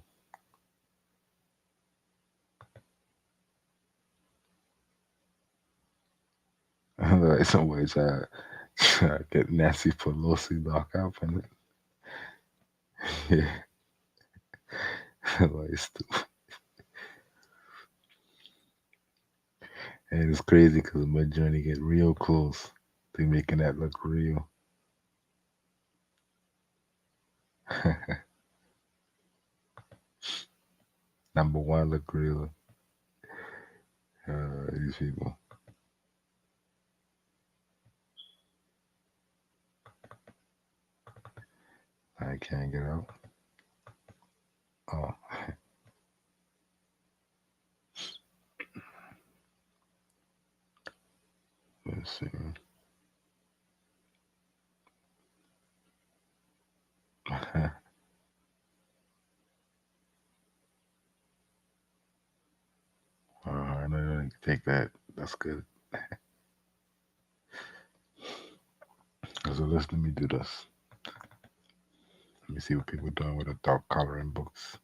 Like somebody try to get Nancy Pelosi locked up and yeah, like stupid. And it's crazy because my journey get real close. They making that look real. Number one look real. These people, I can't get out. Oh, let's see. I know you can take that. That's good. So let me do this. Let me see what people doing with the dark coloring books.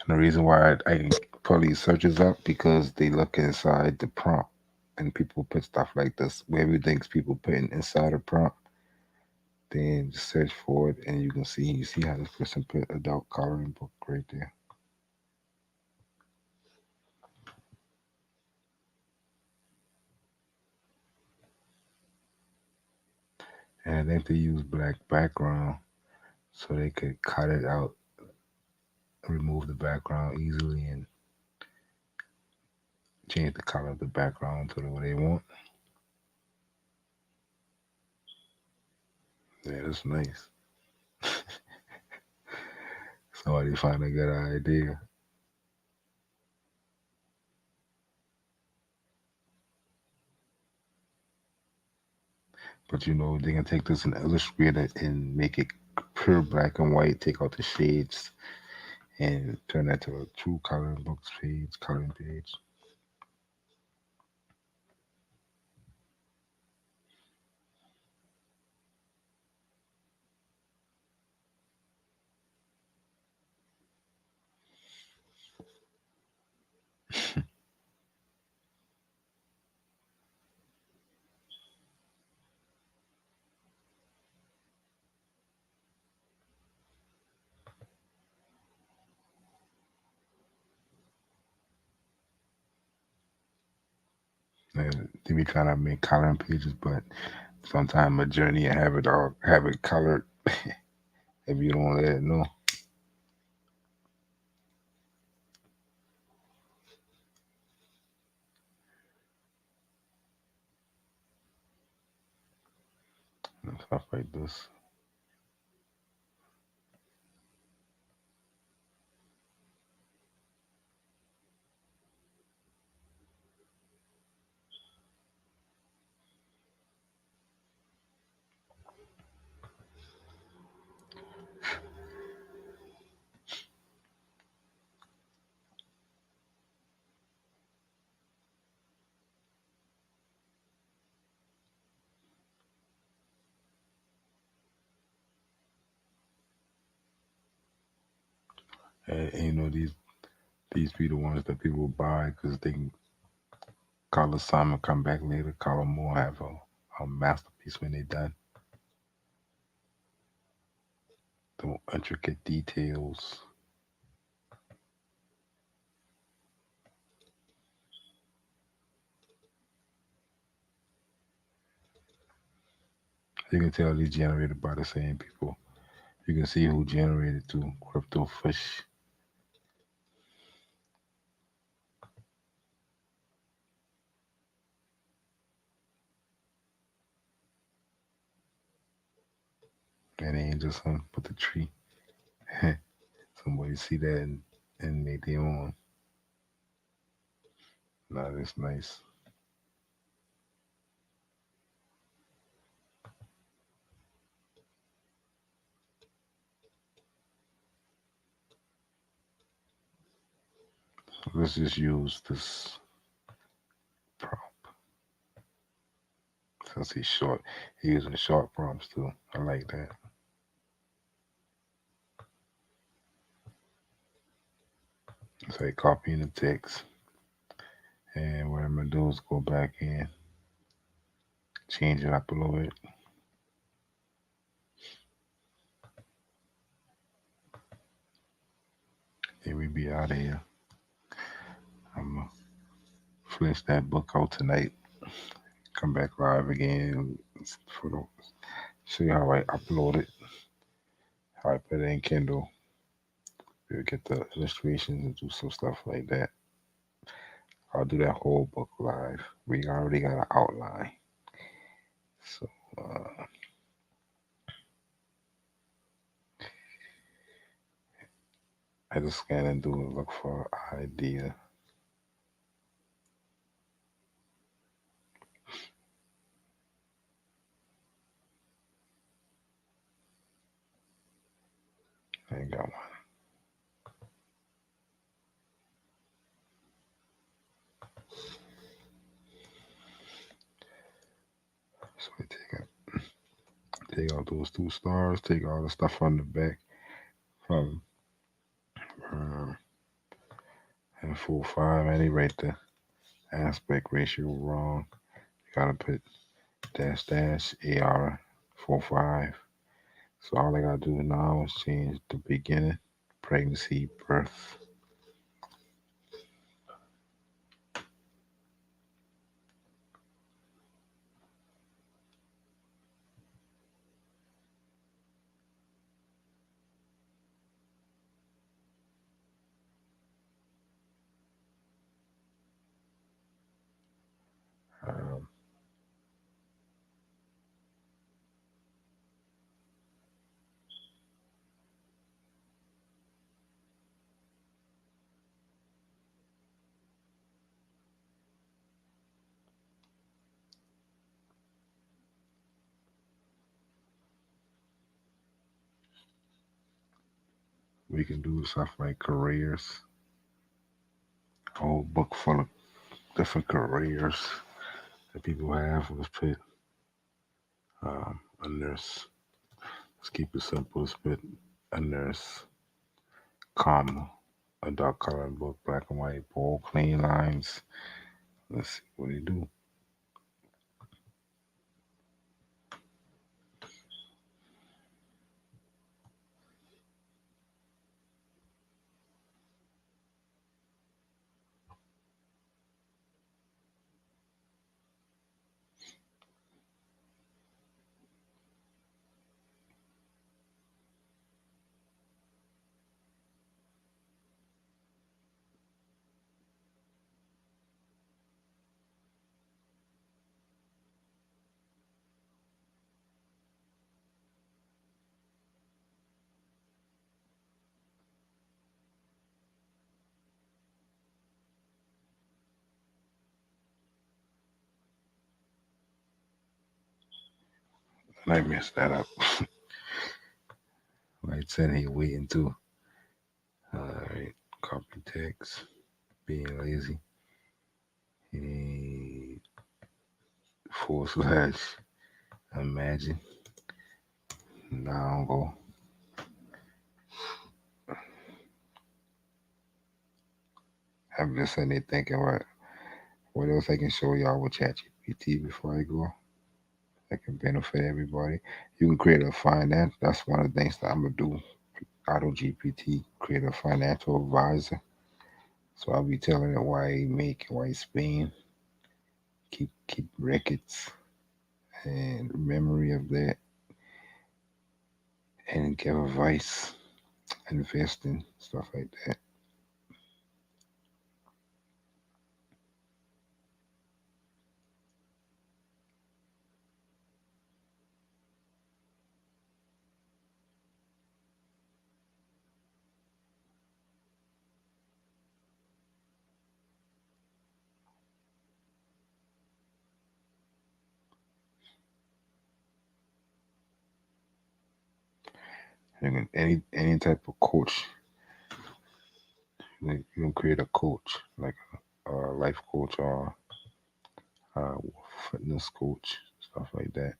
And the reason why I pull these searches up because they look inside the prompt, and people put stuff like this. Wherever things people putting inside a prompt, then just search for it, and you see how this person put adult coloring book right there. And I think they use black background so they could cut it out, remove the background easily, and change the color of the background to the way they want. Yeah, that's nice. Somebody find a good idea. But they can take this in Illustrator and make it pure black and white, take out the shades, and turn that to a true coloring books page, coloring page. And they be trying to make coloring pages, but sometimes a journey and have it colored if you don't let it know. And stuff like this. And you know these be the ones that people buy because they can color some and come back later, color more, have a masterpiece when they're done. The intricate details. You can tell these generated by the same people. You can see who generated to crypto fish. And they ain't just put the tree. Somebody see that and make their own. Nah, that's nice. Let's just use this prompt. Since he's short, he's using short prompts too. I like that. Say copying the text. And what I'm gonna do is go back in, change it up a little bit. And we be out of here. I'm gonna finish that book out tonight. Come back live again for the show you how I upload it, how I put it in Kindle. We'll get the illustrations and do some stuff like that. I'll do that whole book live. We already got an outline. So I just scan and do a look for an idea. I ain't got one. So I take out those two stars, take all the stuff on the back from uh, and 4-5, and they write the aspect ratio wrong. You gotta put dash dash AR 4-5. So all I gotta do now is change the beginning, pregnancy, birth. Um, we can do stuff like careers. A whole book full of different careers that people have. Let's put a nurse. Let's keep it simple. Let's put a nurse, comma, a dark colored book, black and white, bold, clean lines. Let's see what they do. And I messed that up. Right, sitting here waiting too. Alright, copy text, being lazy. And / imagine. Now I'll go I'm just sitting there thinking, what else I can show y'all with ChatGPT before I go that can benefit everybody. You can create a finance. That's one of the things that I'm gonna do. Auto GPT, create a financial advisor. So I'll be telling it why he make, why he spend, keep records and memory of that, and give advice, investing stuff like that. You can any type of coach. You can create a coach like a life coach or a fitness coach, stuff like that.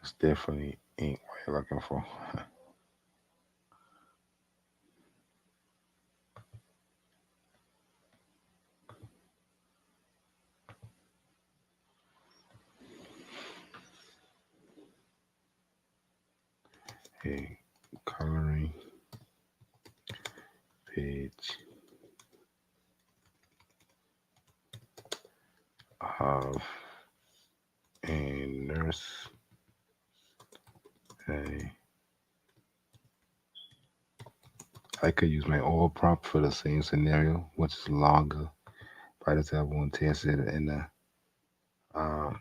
It's definitely ain't what you're looking for. A coloring page of a nurse. A I could use my old prompt for the same scenario, which is longer. By the time I want to test it in a uh,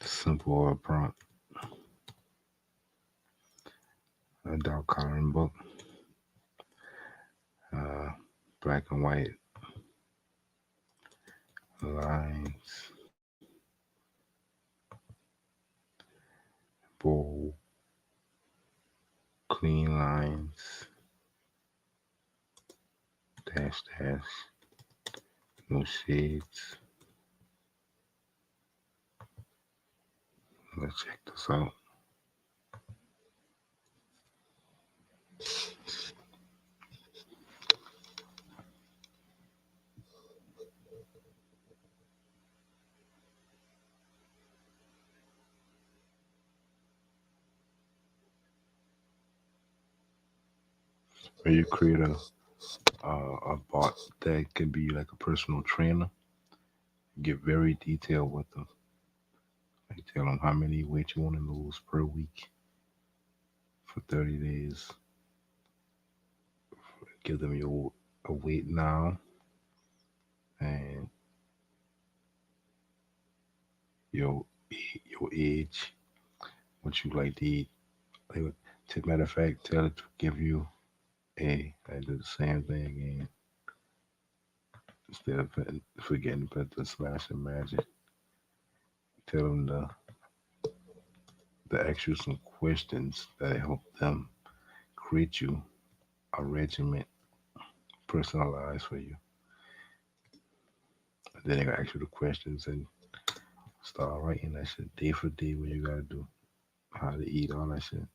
simple prompt, a dark coloring book, uh, black and white lines, bold, clean lines, dash dash, no shades. Let's check this out. Where you create a bot that can be like a personal trainer. Get very detailed with them. Like tell them how many weight you want to lose per week for 30 days. Give them your a weight now and your your age, what you like to eat. They would, to matter of fact, tell it to give you I do the same thing again. Instead of forgetting to put the smash and magic, tell them to ask you some questions that help them create you a regimen personalized for you. And then they gonna ask you the questions and start writing that shit day for day what you gotta do, how to eat, all that shit.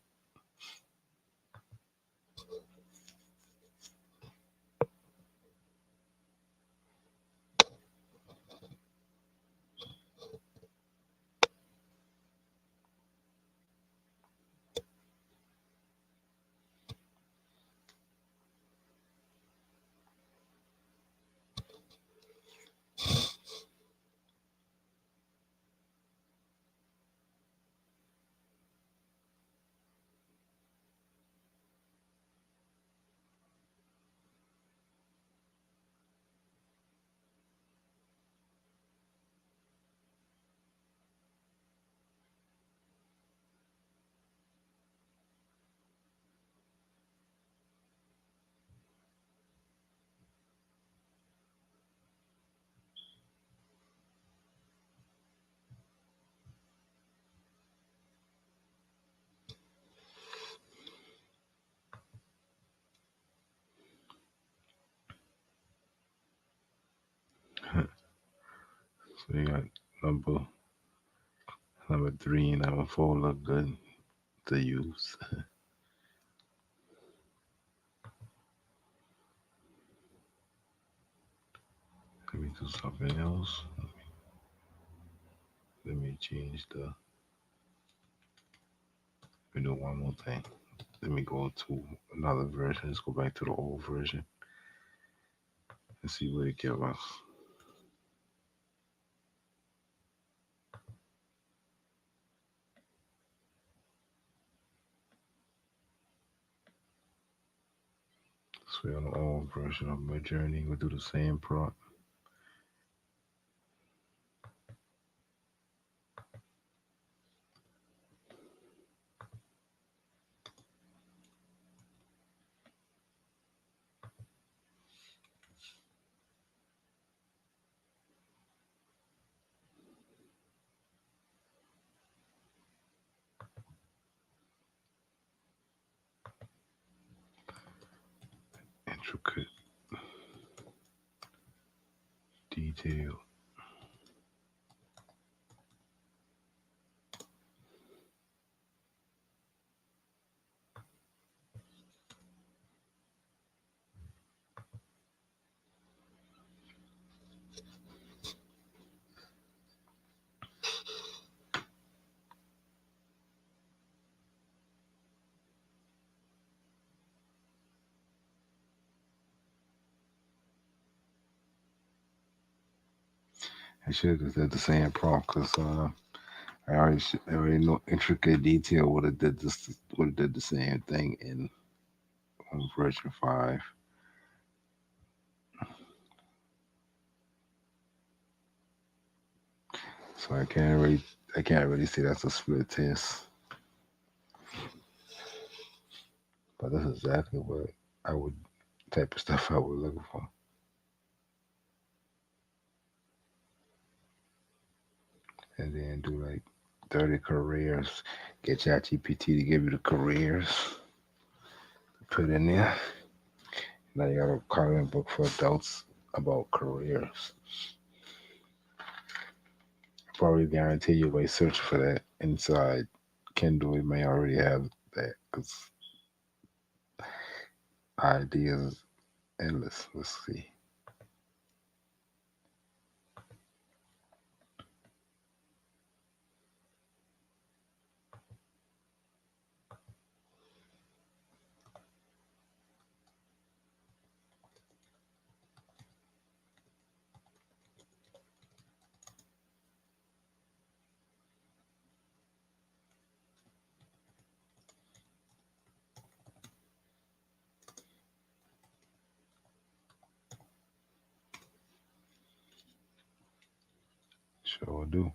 So you got number number three and number four look good. to use. Let me do something else. Let me change the. Let me do one more thing. Let me go to another version. Let's go back to the old version and see what it gives us. So we're on the old version of my journey. We'll do the same prompt. Intricate detail. I should have did the same prompt because I already know intricate detail would have did this would have did the same thing in version 5. So I can't really say that's a split test. But that's exactly what I would type of stuff I would look for. And then do like 30 careers. Get ChatGPT to give you the careers. Put in there. Now you got a coloring book for adults about careers. Probably guarantee you by search for that inside Kindle, you may already have that because ideas endless. Let's see. Sure do.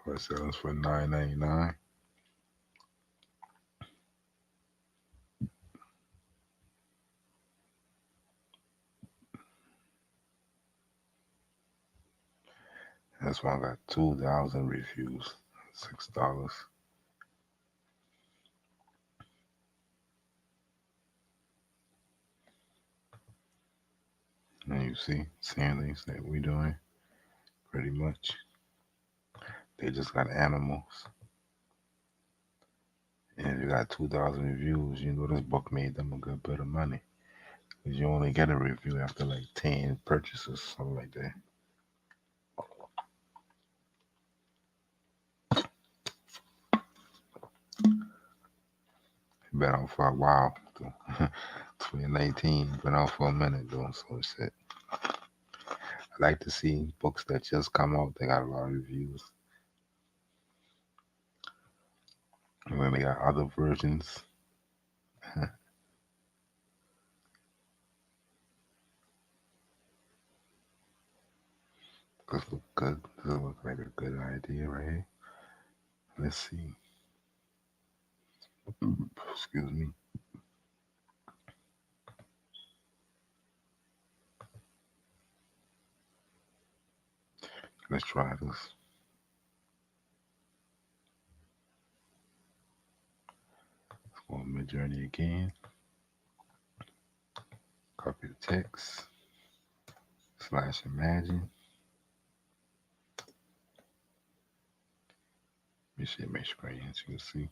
For sales for $9.99. That's why I got 2,000 reviews. $6. And you see, same things that we doing pretty much. They just got animals. And if you got 2,000 reviews, you know this book made them a good bit of money. Because you only get a review after like 10 purchases, something like that. Been out for a while. 2019, been out for a minute doing some shit. I like to see books that just come out. They got a lot of reviews. And when they got other versions, this look good. This look like a good idea, right? Let's see. Excuse me. Let's try this. Let's go on Mid Journey again. Copy the text. Slash imagine. Let me share my screen so you can see.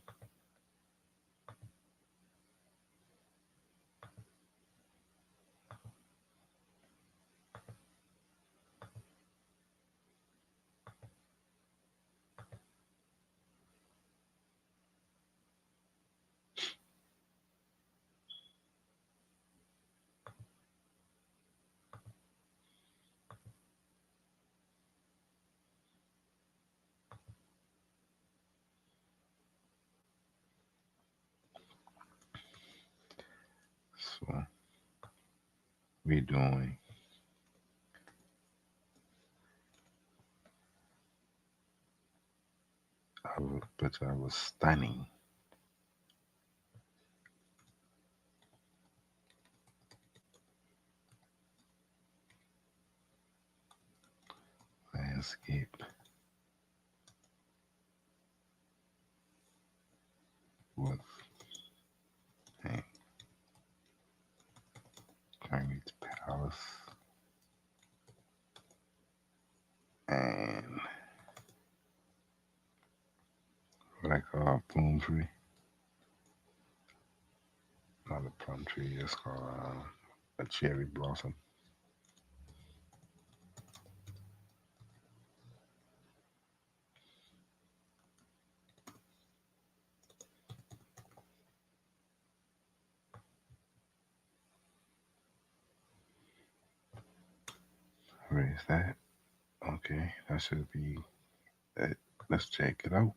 So we're doing our picture was stunning. Landscape with a Chinese palace and like a plum tree. Not a plum tree, it's called a cherry blossom. Where is that? Okay, that should be it. Let's check it out.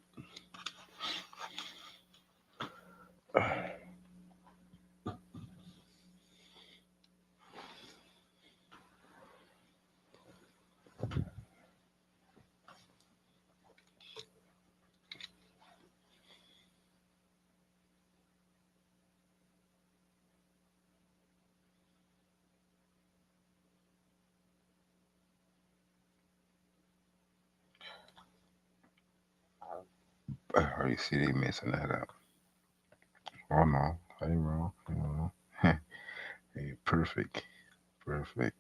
I already see they messing that up. Oh no, I ain't wrong. You know. Hey, perfect, perfect.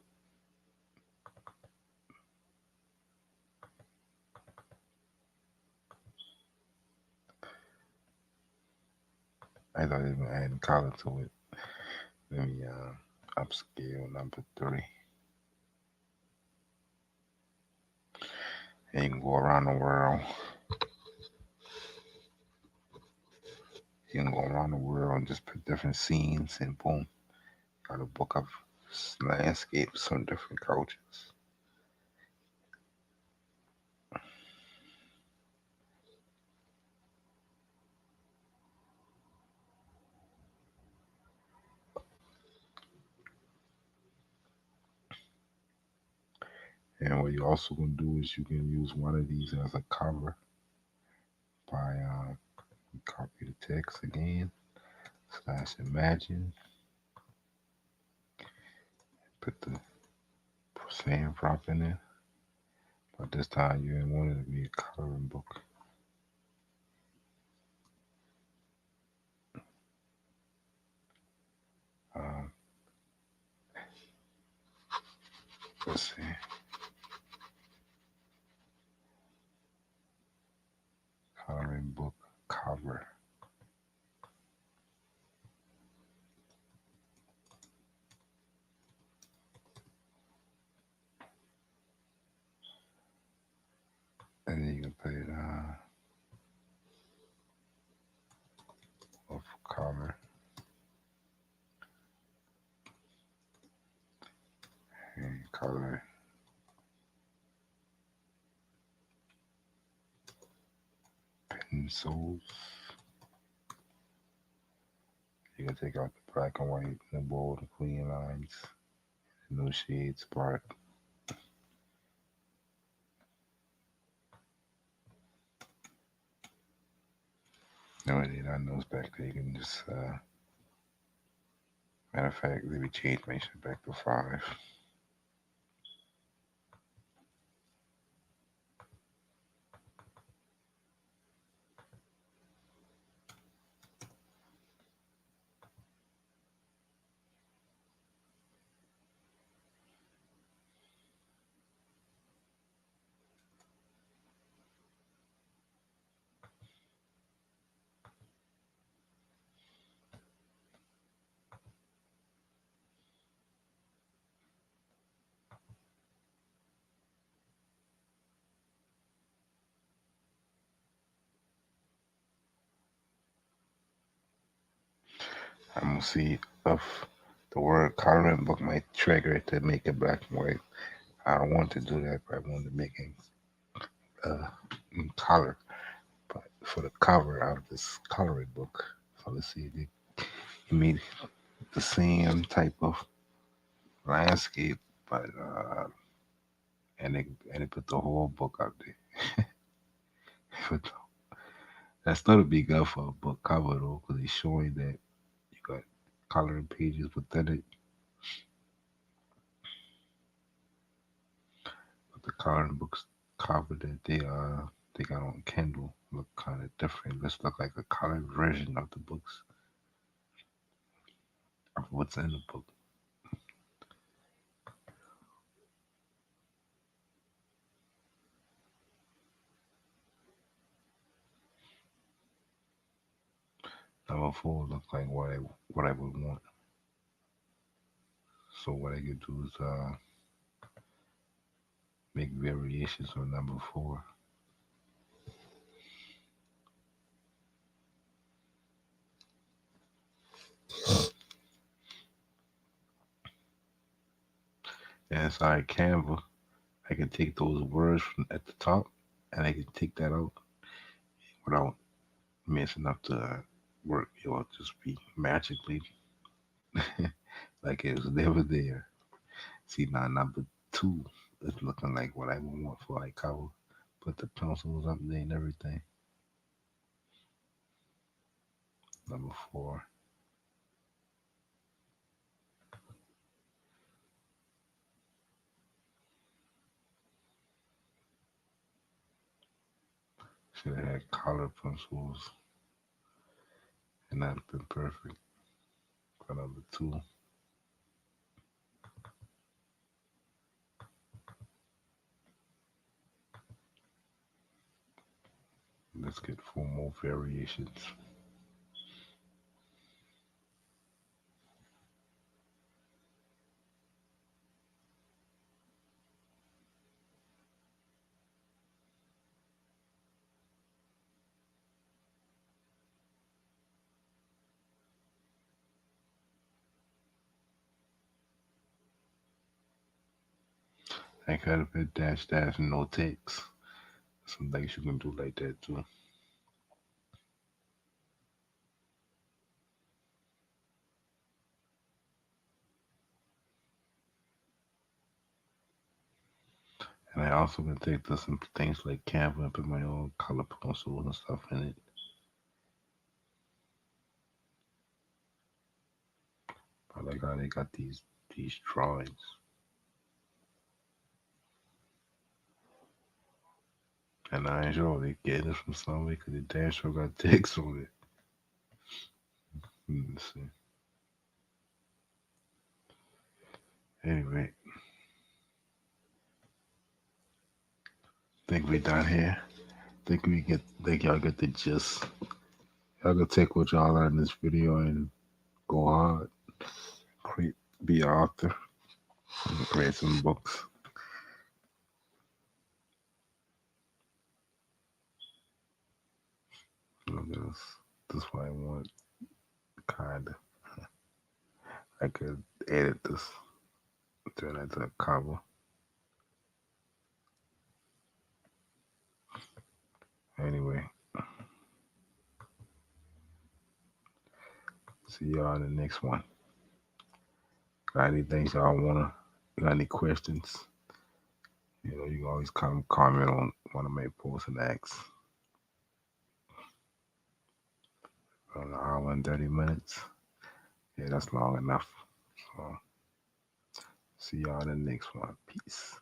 I thought they were adding color to it. Let me upscale number 3. And you can go around the world. You can go around the world and just put different scenes and boom, got a book of landscapes from different cultures. And what you also can do is you can use one of these as a cover by copy the text again, slash imagine, put the sand prop in there. But this time you didn't want it to be a coloring book. Um, let's see. Coloring book cover. And then you can put it of color and color souls. You can take out the black and white, the bold and clean lines, no shades, part. No, they not nose back there. You can just, matter of fact, let me change my shit back to 5. I'm gonna see if the word coloring book might trigger it to make it black and white. I don't want to do that, but I want to make it uh, in color. But for the cover out of this coloring book, so let's see, they made the same type of landscape, but and they put the whole book out there. But that's still a big up for a book cover though, because it's showing that you got coloring pages within it. But the coloring books cover that they got on Kindle look kind of different. This look like a colored version of the books of what's in the book. Number 4 look like what I would want. So what I could do is make variations on number 4. And inside Canva, I can take those words from at the top, and I can take that out without messing up the work. It'll just be magically like it was never there. See now number 2 is looking like what I would want for like cover. Put the pencils up there and everything. Number 4. Should have had color pencils, and that'd have been perfect for number 2. Let's get 4 more variations. I could have put dash dash and no text. Some things you can do like that too. And I also can take this and things like Canva and put my own color pencils and stuff in it. I like how they got these drawings. And I ain't sure they getting it from somewhere because the damn sure got text on it. Let's see. Anyway, think we done here. Think y'all get the gist. Y'all gonna take what y'all learned in this video and go hard. Create, be an author, and create some books. Look at this. This is what I want. Kinda. I could edit this, turn it into a cover. Anyway, See y'all in the next one. Got anything y'all wanna? Got any questions? You can always comment on one of my posts and ask. An hour and 30 minutes. Yeah, that's long enough. So, see y'all in the next one. Peace.